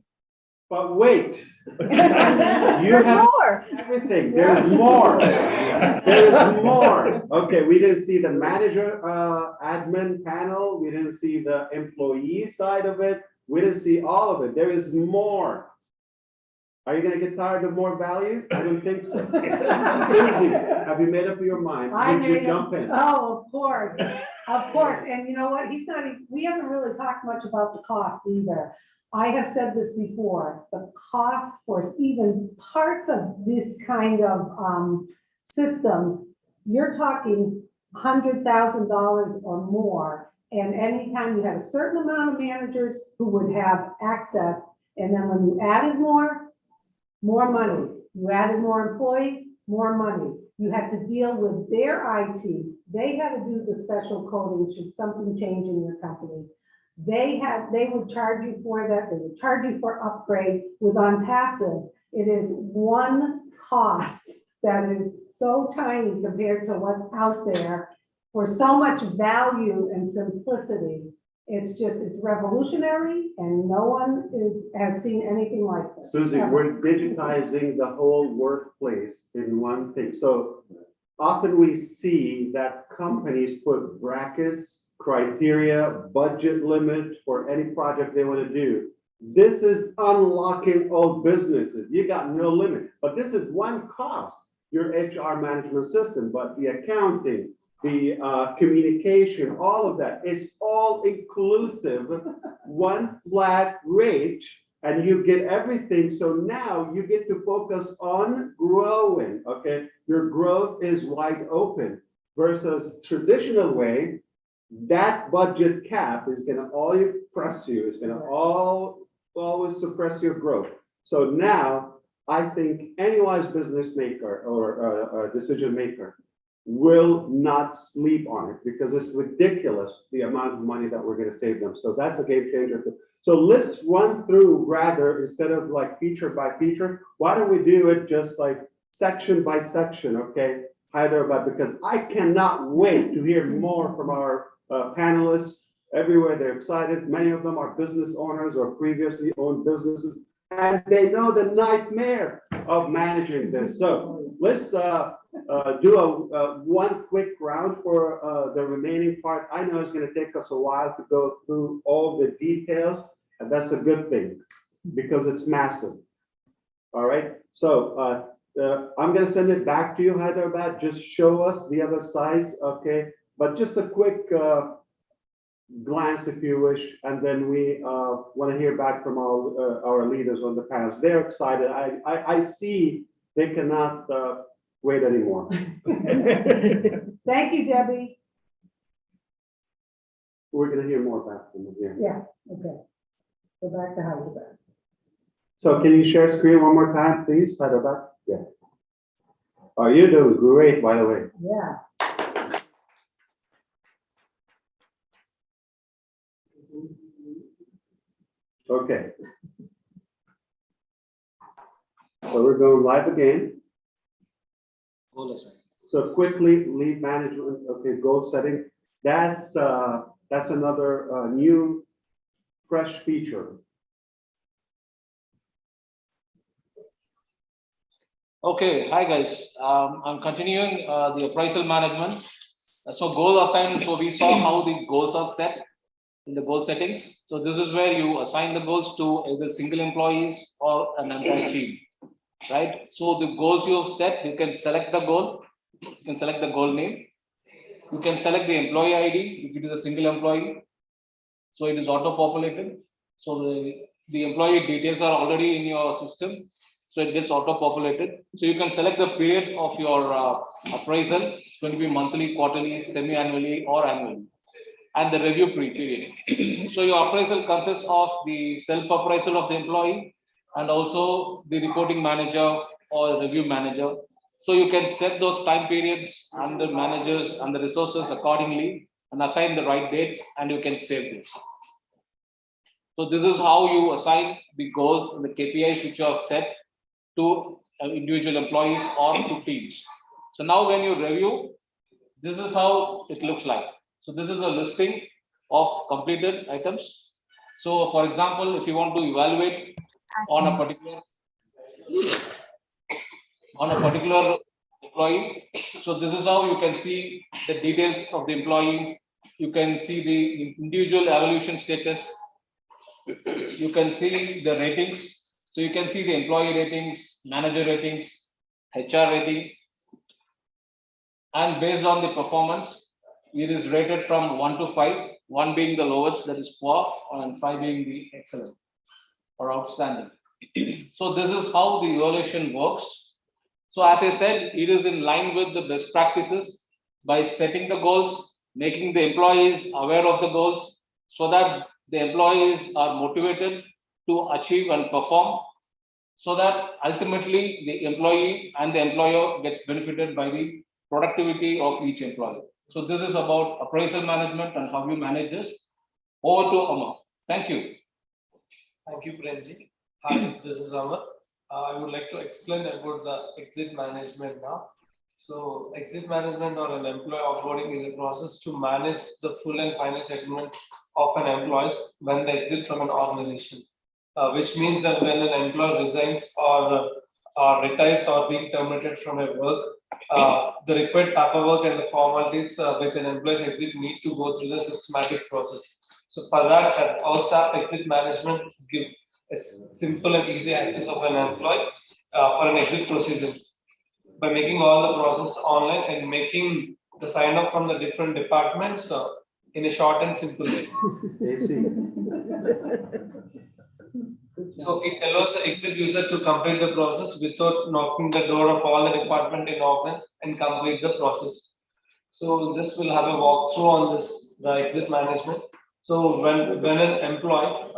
But wait, you have more. Everything. There's more. There is more. Okay, we didn't see the manager admin panel. We didn't see the employee side of it. We didn't see all of it. There is more. Are you going to get tired of more value? I don't think so. Susie, have you made up your mind? Did you jump in? Oh, of course. Of course. And you know what? We haven't really talked much about the cost either. I have said this before, the cost for even parts of this kind of systems, you're talking $100,000 or more. And anytime you have a certain amount of managers who would have access, and then when you added more money. You added more employees, more money. You had to deal with their IT. They had to do the special coding should something change in your company. They would charge you for that. They would charge you for upgrades. With ONPASSIVE, it is one cost that is so tiny compared to what's out there for so much value and simplicity. It's revolutionary, and no one has seen anything like this. Susie, we're digitizing the whole workplace in one thing. So often we see that companies put brackets, criteria, budget limit for any project they want to do. This is unlocking all businesses. You got no limit, but this is one cost, your HR management system, but the accounting, the communication, all of that, it's all inclusive, one flat rate, and you get everything. So now you get to focus on growing, okay? Your growth is wide open versus traditional way. that budget cap is going to always press you. It's going to always suppress your growth. So now I think any wise business maker or decision maker will not sleep on it, because it's ridiculous the amount of money that we're going to save them. So that's a game changer. So let's run through, rather, instead of like feature by feature, why don't we do it just like section by section, okay? Hyderabad, because I cannot wait to hear more from our panelists everywhere. They're excited. Many of them are business owners or previously owned businesses, and they know the nightmare of managing this. So let's do one quick round for the remaining part. I know it's going to take us a while to go through all the details, and that's a good thing because it's massive. All right. So I'm going to send it back to you, Hyderabad. Just show us the other sides, okay? But just a quick glance, if you wish, and then we want to hear back from our leaders on the panels. They're excited. I see they cannot wait anymore. Thank you, Debbie. We're going to hear more back from them here. Yeah, okay. Go back to Hyderabad. So can you share screen one more time, please, Hyderabad? Yeah. Oh, you're doing great, by the way. Yeah. Okay. So we're going live again. So quickly, lead management. Okay, goal setting. That's another new, fresh feature. Okay, hi guys. I'm continuing the appraisal management. So goal assignment. So we saw how the goals are set in the goal settings. So this is where you assign the goals to either single employees or an entire team, right? So the goals you have set, you can select the goal. You can select the goal name. You can select the employee ID if it is a single employee. So it is auto-populated. So the employee details are already in your system. So it gets auto-populated. So you can select the period of your appraisal. It's going to be monthly, quarterly, semi-annually, or annually. And the review period. So your appraisal consists of the self-appraisal of the employee and also the reporting manager or review manager. So you can set those time periods and the managers and the resources accordingly and assign the right dates, and you can save this. So this is how you assign the goals and the KPIs which you have set to individual employees or to teams. So now when you review, this is how it looks like. So this is a listing of completed items. So for example, if you want to evaluate on a particular employee, so this is how you can see the details of the employee. You can see the individual evaluation status. You can see the ratings. So you can see the employee ratings, manager ratings, HR ratings, and based on the performance, it is rated from 1 to 5, 1 being the lowest, that is poor, and 5 being the excellent or outstanding. So this is how the evaluation works. So as I said, it is in line with the best practices by setting the goals, making the employees aware of the goals so that the employees are motivated to achieve and perform, so that ultimately the employee and the employer gets benefited by the productivity of each employee. So this is about appraisal management and how you manage this. Over to Amar. Thank you. Thank you, Premji. Hi, this is Amar. I would like to explain about the exit management now. So exit management or an employee offboarding is a process to manage the full and final settlement of an employee when they exit from an organization, which means that when an employee resigns or retires or being terminated from a work, the required paperwork and the formalities with an employee's exit need to go through the systematic process. So for that, our staff exit management give a simple and easy access of an employee for an exit procedure by making all the process online and making the sign up from the different departments in a short and simple way. So it allows the exit user to complete the process without knocking the door of all the department in Auckland and complete the process. So just we'll have a walkthrough on this the exit management. So when an employee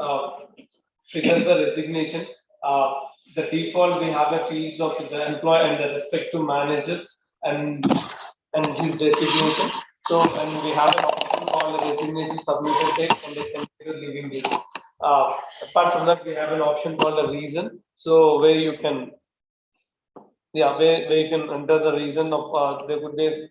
triggers the resignation, the default we have a fields of the employee and the respective manager and his designation. So and we have an option called the resignation submission date and the consider leaving date. Apart from that, we have an option called the reason. So where you can, where you can enter the reason of there could be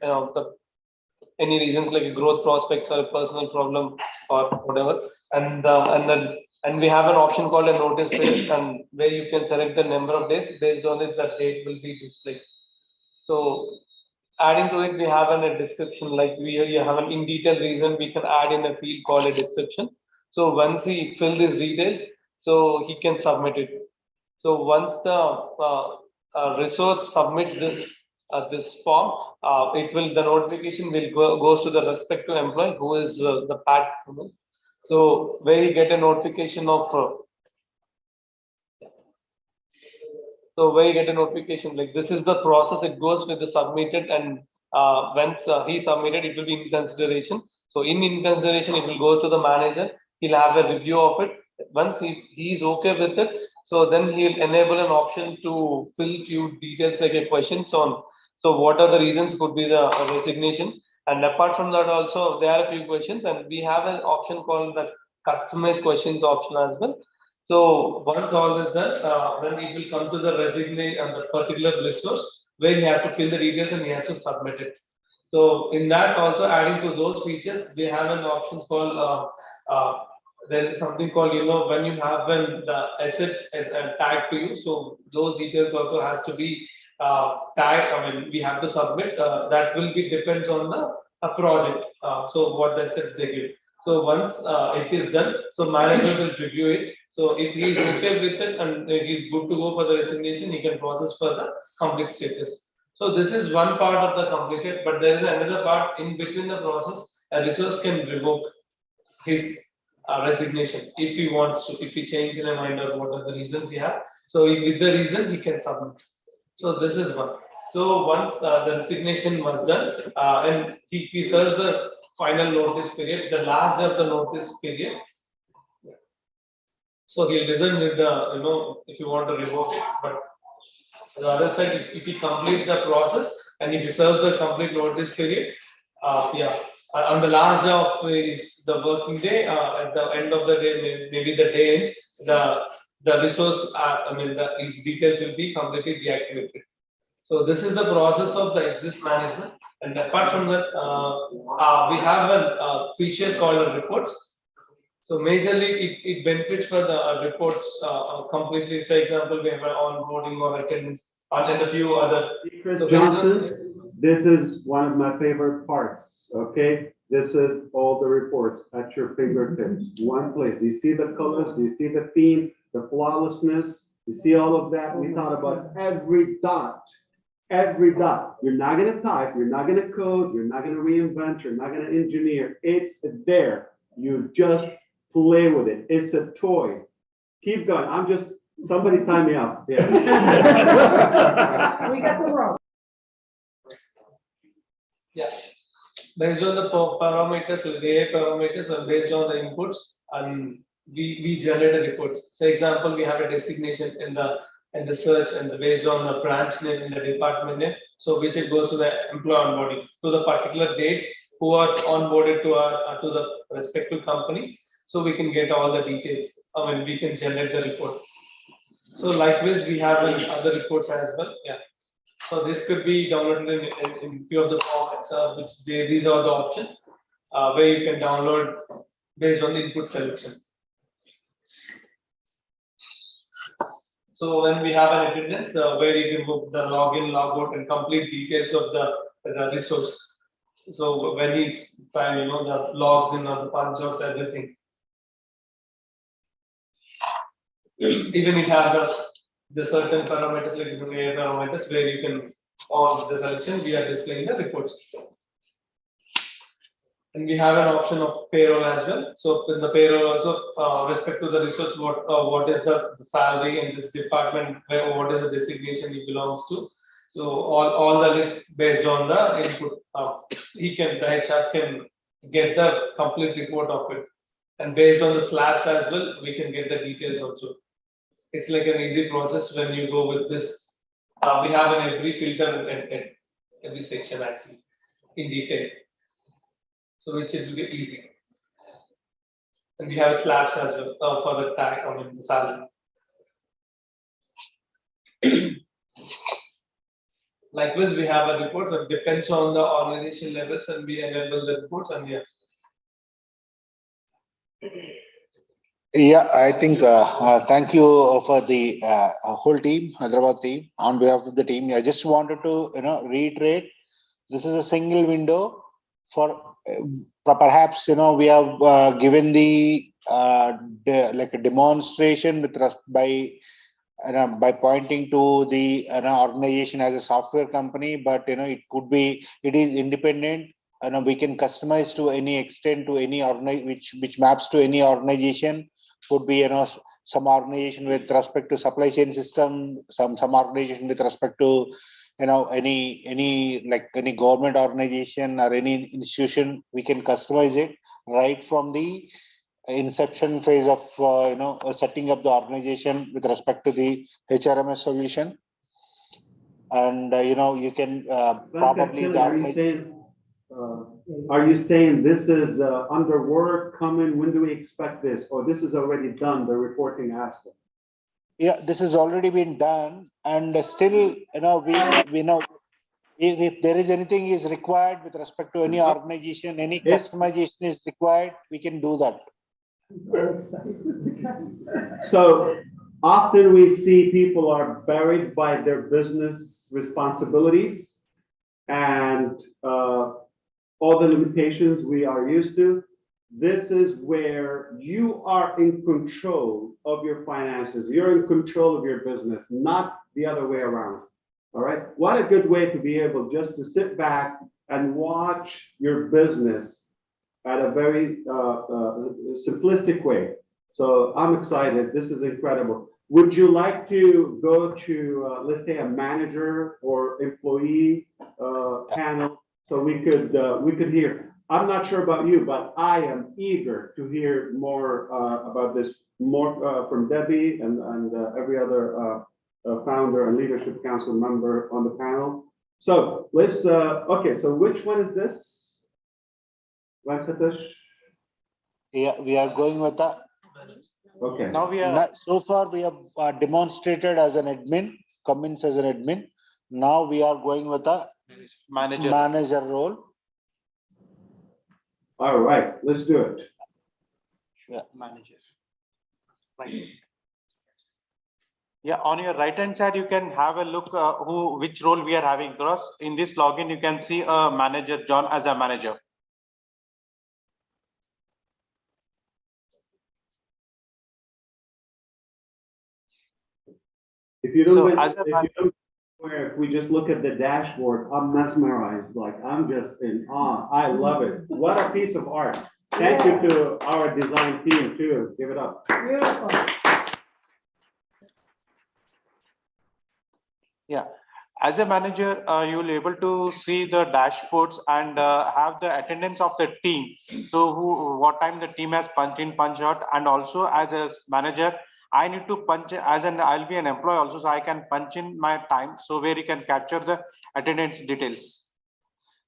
any reasons like growth prospects or a personal problem or whatever, and we have an option called a notice period, and where you can select the number of days. Based on this, that date will be displayed. So adding to it, we have a description, like you have an in detail reason we can add in a field called a description. So once he fill these details, so he can submit it. So once the resource submits this form, the notification will goes to the respective employee who is the PAT. So where you get a notification of like this is the process. It goes with the submitted, and once he submitted, it will be in consideration. So in consideration, it will go to the manager. He'll have a review of it. Once he is okay with it, so then he'll enable an option to fill few details like a questions on. So what are the reasons could be the resignation, and apart from that also there are a few questions, and we have an option called the customized questions option as well. So once all is done, then it will come to the resignation and the particular resource where he has to fill the details and he has to submit it. So in that also adding to those features, we have an options called there is something called when you have the assets as tagged to you. So those details also has to be tagged. I mean, we have to submit. That will be depends on the project. So what the assets they give. So once it is done, so manager will review it. So if he is okay with it and he is good to go for the resignation, he can process for the complete status. So this is one part of the completed, but there is another part in between the process. A resource can revoke his resignation if he wants to, if he changes his mind or what are the reasons he have. So with the reason he can submit. So this is one. So once the resignation was done, and if he serves the final notice period, the last day of the notice period, so he'll resign with the if you want to revoke it. But on the other side, if he completes the process and if he serves the complete notice period, on the last day of the working day, at the end of the day, maybe the day ends, the resource, its details will be completely deactivated. So this is the process of the exit management. And apart from that, we have a feature called reports. So majorly, it benefits for the reports completely. Say example, we have an onboarding or attendance, and a few other. Chris Johnson, this is one of my favorite parts. Okay, this is all the reports at your fingertips. One place. Do you see the colors? Do you see the theme? The flawlessness? You see all of that? We thought about every dot. Every dot. You're not going to type. You're not going to code. You're not going to reinvent. You're not going to engineer. It's there. You just play with it. It's a toy. Keep going. Somebody tie me up. Yeah. We got the rope. Yeah. Based on the parameters, the AI parameters, and based on the inputs, and we generate a report. So example, we have a designation in the search, and based on the branch name in the department name, so which it goes to the employee onboarding to the particular dates who are onboarded to the respective company. So we can get all the details. We can generate the report. So likewise, we have other reports as well. Yeah. So this could be downloaded in few of the formats, these are the options where you can download based on the input selection. So when we have an attendance, where you can book the login, logout, and complete details of the resource. So when he's trying, the logs in, the punch outs, everything. Even it has the certain parameters like AI parameters where you can on the selection we are displaying the reports. And we have an option of payroll as well. So in the payroll also respect to the resource what is the salary in this department, what is the designation he belongs to. So all the list based on the input. The HRs can get the complete report of it. And based on the slabs as well, we can get the details also. It's like an easy process when you go with this. We have in every filter and every section actually in detail. So which it will be easy. And we have slabs as well for the tag, the salary. Likewise, we have a report, so it depends on the organization levels, and we enable the reports, and yeah. Yeah, I think thank you for the whole team, Hyderabad team. On behalf of the team, I just wanted to reiterate, this is a single window for perhaps we have given the like a demonstration with by pointing to the organization as a software company, but it is independent. We can customize to any extent to any which maps to any organization. Could be some organization with respect to supply chain system, some organization with respect to any government organization or any institution. We can customize it right from the inception phase of setting up the organization with respect to the HRMS solution. And you can probably are you saying this is under work, coming? When do we expect this? Or this is already done, the reporting aspect? Yeah, this has already been done, and still, we know if there is anything is required with respect to any organization, any customization is required, we can do that. So often we see people are buried by their business responsibilities and all the limitations we are used to. This is where you are in control of your finances. You're in control of your business, not the other way around. All right. What a good way to be able just to sit back and watch your business at a very simplistic way. So I'm excited. This is incredible. Would you like to go to, let's say, a manager or employee panel so we could hear? I'm not sure about you, but I am eager to hear more about this, more from Debbie and every other founder and leadership council member on the panel. So let's, okay, so which one is this? Yeah, we are going with that. Okay. Now so far we have demonstrated as an admin, Cummins as an admin. Now we are going with a manager role. All right, let's do it. Yeah, manager. Right. Yeah, on your right hand side, you can have a look which role we are having across. In this login, you can see a manager, John, as a manager. If you don't, if we just look at the dashboard, I'm mesmerized. Like I'm just in awe. I love it. What a piece of art. Thank you to our design team too. Give it up. Beautiful. Yeah, as a manager, you will be able to see the dashboards and have the attendance of the team. So what time the team has punched in, punched out, and also as a manager, I need to punch I'll be an employee also, so I can punch in my time. So where you can capture the attendance details.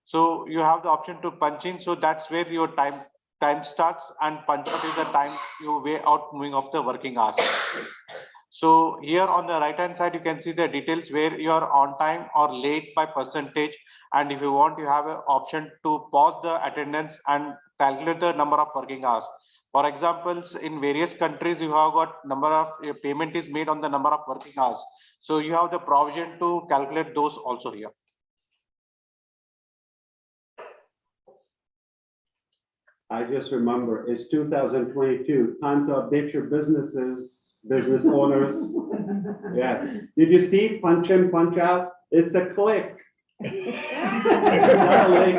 So you have the option to punch in. So that's where your time starts, and punch out is the time you way out moving of the working hours. So here on the right hand side, you can see the details where you are on time or late by percentage. And if you want, you have an option to pause the attendance and calculate the number of working hours. For example, in various countries, you have got number of payment is made on the number of working hours. So you have the provision to calculate those also here. I just remember it's 2022. Time to update your businesses, business owners. Yes. Did you see punch in, punch out? It's a click. It's not a link.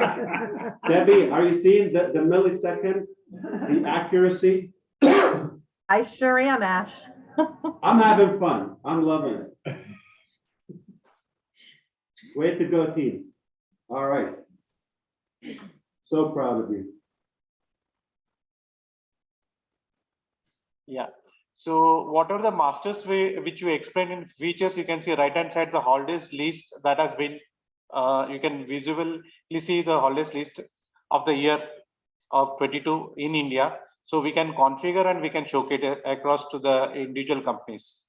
Debbie, are you seeing the millisecond, the accuracy? I sure am, Ash. I'm having fun. I'm loving it. Way to go, team. All right. So proud of you. Yeah. So what are the masters which we explained in features? You can see right hand side the holidays list that has been. You can visually see the holidays list of the year of 22 in India. So we can configure and we can showcase it across to the individual companies.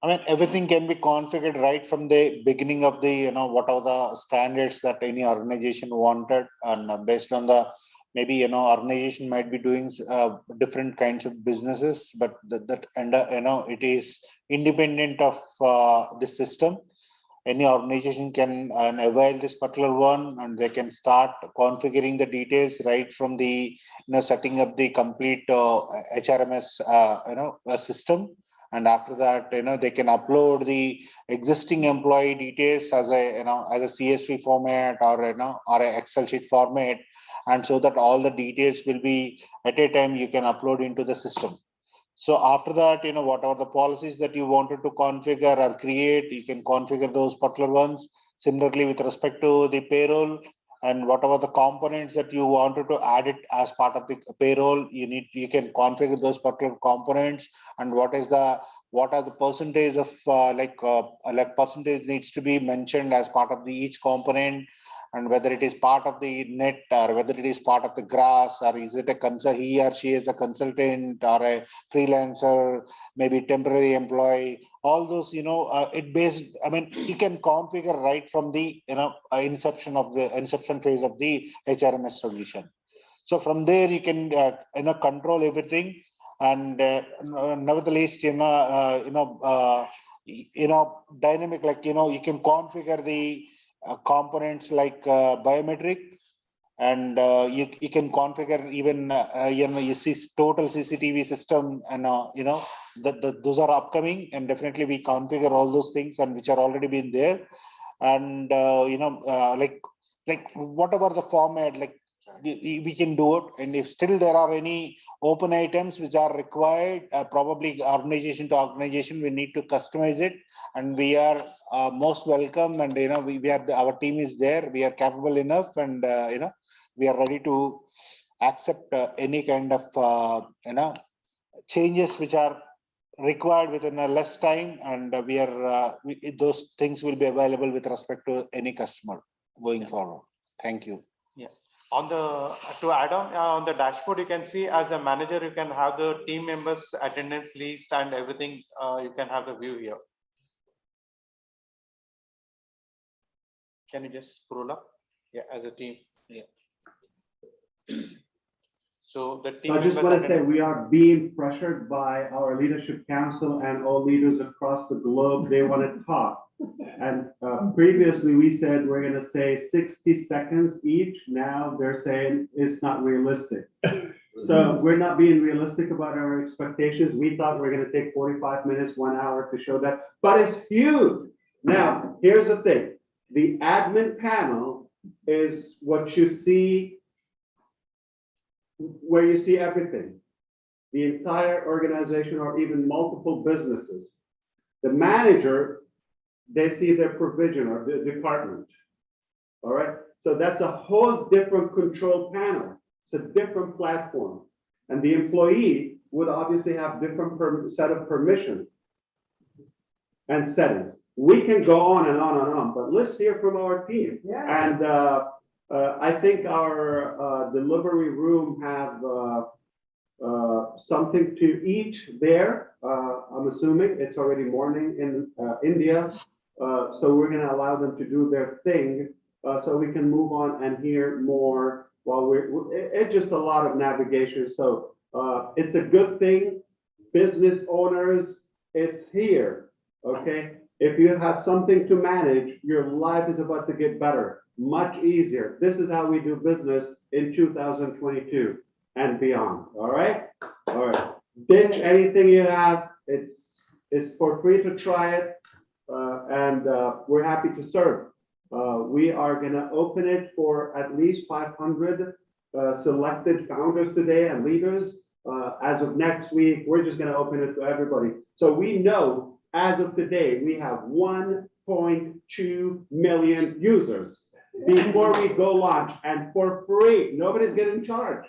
I mean, everything can be configured right from the beginning of the, what are the standards that any organization wanted, and based on the, maybe, organization might be doing different kinds of businesses, but it is independent of the system. Any organization can avail this particular one, and they can start configuring the details right from the, setting up the complete HRMS, system. And after that, they can upload the existing employee details as a, as a CSV format or, or a Excel sheet format. And so that all the details will be at a time you can upload into the system. So after that, whatever the policies that you wanted to configure or create, you can configure those particular ones. Similarly, with respect to the payroll, and whatever the components that you wanted to add it as part of the payroll, you can configure those particular components, and what are the percentage of percentage needs to be mentioned as part of the each component, and whether it is part of the net or whether it is part of the grass, or is it he or she is a consultant or a freelancer, maybe temporary employee, all those, it based, I mean, you can configure right from the, inception phase of the HRMS solution. So from there you can, control everything. And nevertheless, dynamic, like, you can configure the components like biometric, and you can configure even you see total CCTV system, and those are upcoming, and definitely we configure all those things, and which are already been there. And like whatever the format, like we can do it. And if still there are any open items which are required, probably organization to organization, we need to customize it, and we are most welcome. And we are our team is there, we are capable enough, and we are ready to accept any kind of changes which are required within a less time, and we are those things will be available with respect to any customer going forward. Thank you. Yeah. To add on the dashboard, you can see as a manager, you can have the team members attendance list and everything. You can have the view here. Can you just scroll up? Yeah, as a team. Yeah. So the team. I just want to say we are being pressured by our leadership council and all leaders across the globe. They want to talk. And previously we said we're going to say 60 seconds each. Now they're saying it's not realistic. So we're not being realistic about our expectations. We thought we're going to take 45 minutes, 1 hour to show that, but it's huge. Now, here's the thing. The admin panel is what you see, where you see everything, the entire organization or even multiple businesses. The manager, they see their provision or the department. All right. So that's a whole different control panel. It's a different platform. And the employee would obviously have different set of permissions and settings. We can go on and on and on, but let's hear from our team. Yeah. And I think our delivery room have something to eat there. I'm assuming it's already morning in India. So we're going to allow them to do their thing so we can move on and hear more while it's just a lot of navigation. So it's a good thing. Business owners is here. Okay. If you have something to manage, your life is about to get better, much easier. This is how we do business in 2022 and beyond. All right. All right. Ditch anything you have. It's for free to try it. And we're happy to serve. We are going to open it for at least 500 selected founders today and leaders. As of next week, we're just going to open it to everybody. So we know as of today, we have 1.2 million users. before we go launch, and for free. Nobody's getting charged.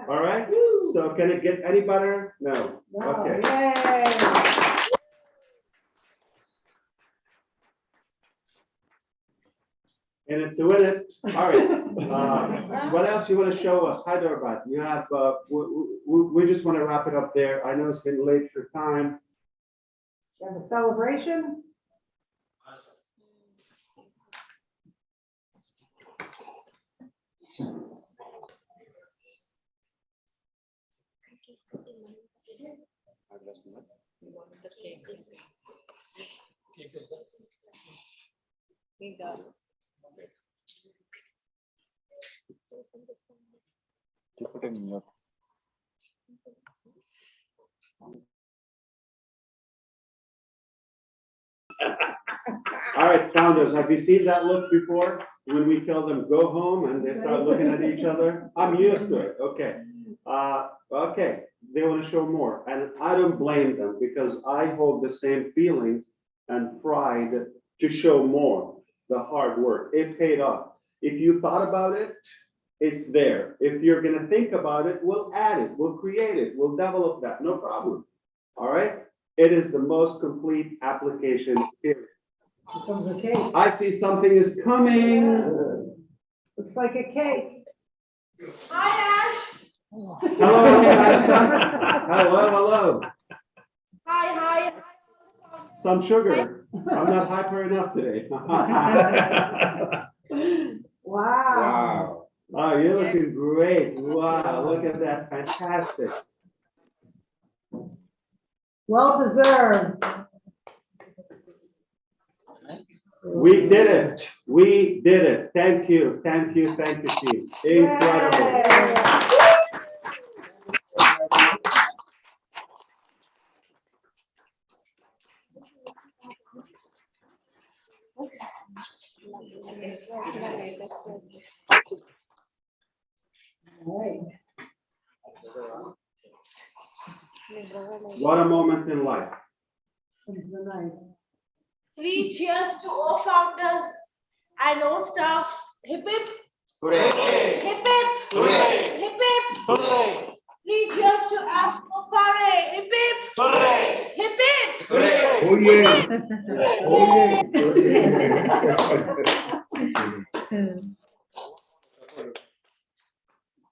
All right? So can it get any better? No. Okay. In it to win it. All right. What else you want to show us? Hyderabad. You have. We just want to wrap it up there. I know it's been late for time. You have a celebration? All right, founders, have you seen that look before? When we tell them go home and they start looking at each other? I'm used to it. Okay. Okay. They want to show more. And I don't blame them because I hold the same feelings and pride to show more. The hard work. It paid off. If you thought about it, it's there. If you're going to think about it, we'll add it. We'll create it. We'll develop that. No problem. All right. It is the most complete application period. I see something is coming. Looks like a cake. Hi, Ash. Hello, Madison. Hello, hello. Hi. Some sugar. I'm not hyper enough today. Wow. Oh, you're looking great. Wow, look at that. Fantastic. Well deserved. We did it. We did it. Thank you. Thank you. Thank you, team. Incredible. What a moment in life. Three cheers to all founders and all staff. Hip hip. Hooray. Hip hip. Hooray. Hip hip. Hooray. Three cheers to Ash Fare. Hip hip. Hooray. Hip hip. Hooray. Oh yeah.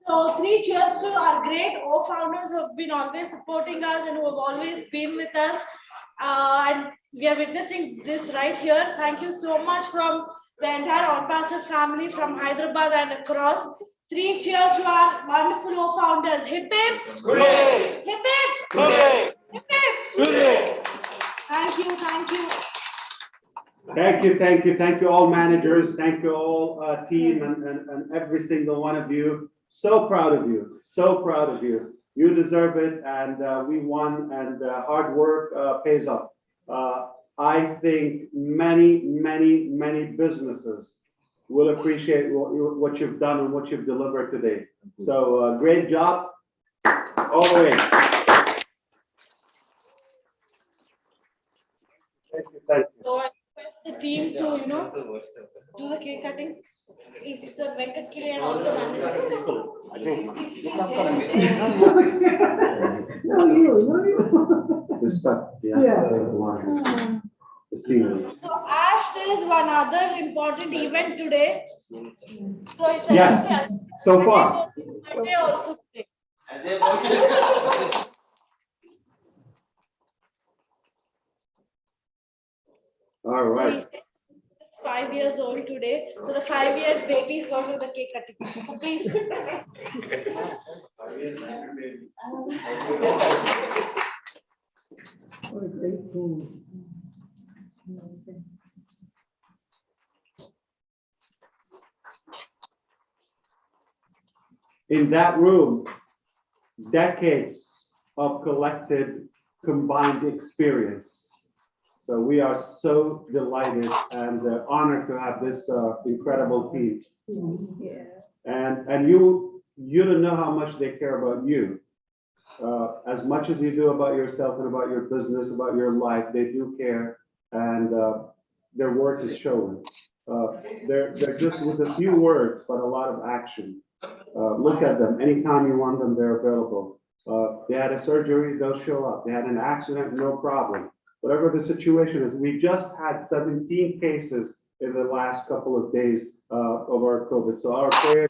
So three cheers to our great founders who have been always supporting us and who have always been with us. And we are witnessing this right here. Thank you so much from the entire ONPASSIVE family from Hyderabad and across. Three cheers to our wonderful founders. Hip hip. Hooray. Hip hip. Hooray. Hip hip. Hooray. Thank you. Thank you. Thank you, thank you, thank you all managers, thank you all team and every single one of you. So proud of you, so proud of you. You deserve it and we won and hard work pays off. I think many businesses will appreciate what you've done and what you've delivered today. So great job all the way. Thank you, thank you. So I request the team to, do the cake cutting. Is Venkat Kiri and all the managers. No, you. Respect. Yeah. The scenery. So Ash, there is one other important event today. So it's Yes, so far. Monday also today. All right. So he's 5 years old today. So the 5 years baby is going to the cake cutting. So please. What a great team. In that room, decades of collected combined experience. So we are so delighted and honored to have this incredible team. Yeah. And you don't know how much they care about you. As much as you do about yourself and about your business, about your life, they do care, and their work is shown. They're just with a few words, but a lot of action. Look at them. Anytime you want them, they're available. They had a surgery, they'll show up. They had an accident, no problem. Whatever the situation is, we just had 17 cases in the last couple of days of our COVID. So our prayers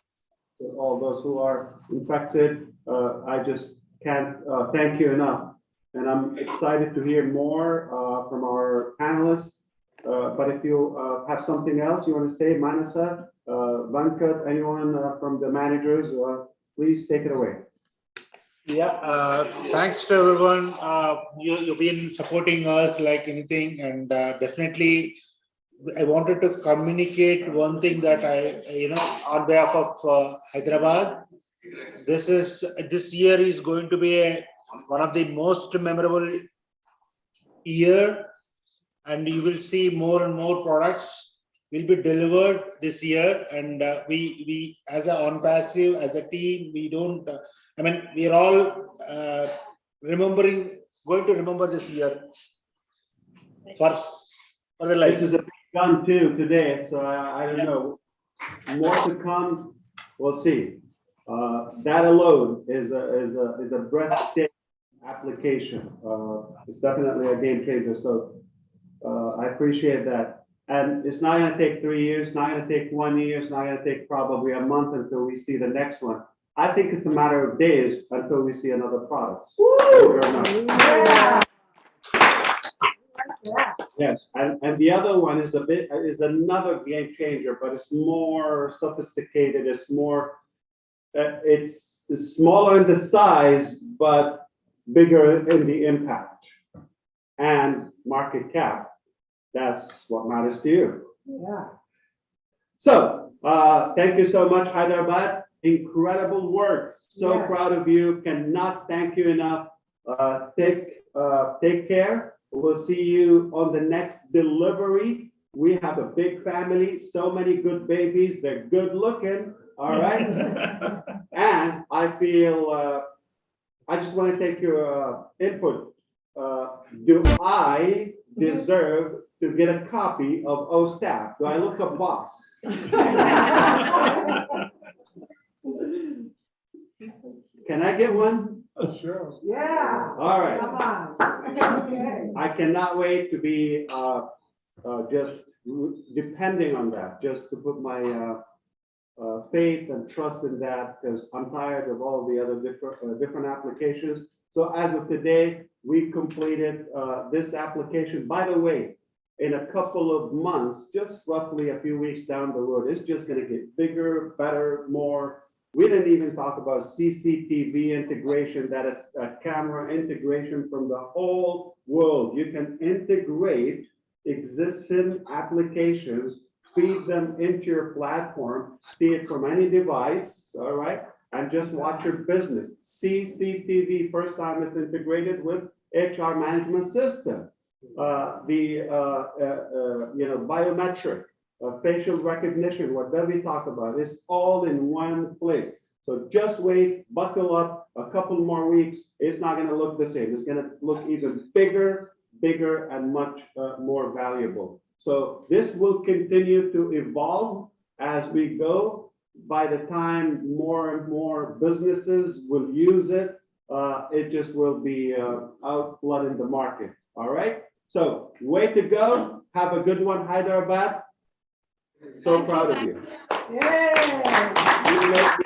to all those who are infected, I just can't thank you enough. And I'm excited to hear more from our panelists. But if you have something else you want to say, Manasa, Venkat, anyone from the managers, please take it away. Yeah, thanks to everyone. You've been supporting us like anything, and definitely I wanted to communicate one thing that on behalf of Hyderabad, this year is going to be one of the most memorable year, and you will see more and more products will be delivered this year. And we as a ONPASSIVE, as a team, we don't. We are all going to remember this year for the life. This is a big gun too today, so I don't know. More to come, we'll see. That alone is a breathtaking application. It's definitely a game changer. So I appreciate that. And it's not going to take 3 years, it's not going to take 1 year, it's not going to take probably a month until we see the next one. I think it's a matter of days until we see another product. Yeah. Yes, and the other one is another game changer, but it's more sophisticated. It's more, it's smaller in the size, but bigger in the impact and market cap. That's what matters to you. Yeah. So thank you so much, Hyderabad. Incredible work. So proud of you. Cannot thank you enough. Take care. We'll see you on the next delivery. We have a big family, so many good babies. They're good looking. All right. And I feel, I just want to take your input. Do I deserve to get a copy of OSTAF? Do I look a boss? Can I get one? Sure. Yeah. All right. Come on. Okay. I cannot wait to be just depending on that, just to put my faith and trust in that, because I'm tired of all the other different applications. So as of today, we completed this application. By the way, in a couple of months, just roughly a few weeks down the road, it's just going to get bigger, better, more. We didn't even talk about CCTV integration, that is a camera integration from the whole world. You can integrate existing applications, feed them into your platform, see it from any device, all right, and just watch your business. CCTV, first time it's integrated with HR management system. Biometric. Facial recognition, what Debbie talked about, is all in one place. So just wait, buckle up, a couple more weeks. It's not going to look the same. It's going to look even bigger, and much more valuable. So this will continue to evolve as we go. By the time more and more businesses will use it, it just will be out flooding the market. All right. So way to go. Have a good one, Hyderabad. So proud of you. Yeah.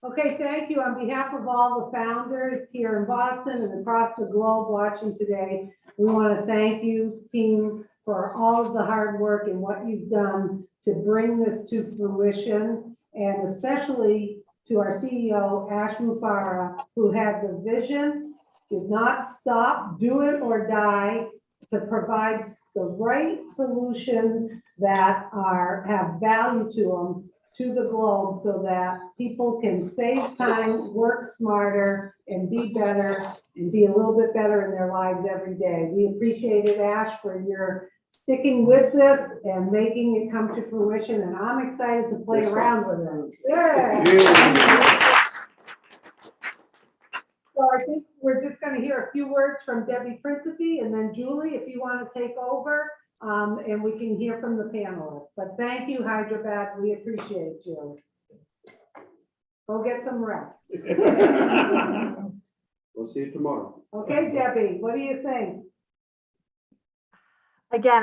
Okay, thank you. On behalf of all the founders here in Boston and across the globe watching today, we want to thank you, team, for all of the hard work and what you've done to bring this to fruition, and especially to our CEO, Ash Mufarah, who had the vision, did not stop, do it or die, to provide the right solutions that have value to them, to the globe, so that people can save time, work smarter, and be better, and be a little bit better in their lives every day. We appreciate it, Ash, for your sticking with this and making it come to fruition, and I'm excited to play around with it. Yeah. going to hear a few words from Debbie Principe, and then Julie, if you want to take over, and we can hear from the panelists. But thank you, Hyderabad. We appreciate you. Go get some rest. We'll see you tomorrow. Okay, Debbie, what do you think? Again,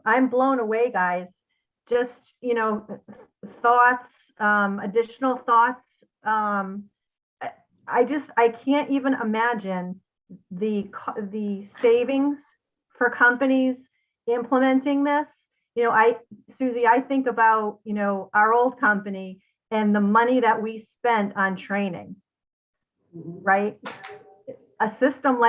I'm blown away, guys. Just, you know, thoughts, additional thoughts. I can't even imagine the savings for companies implementing this. You know, Susie, I think about, you know, our old company and the money that we spent on training, right? A system like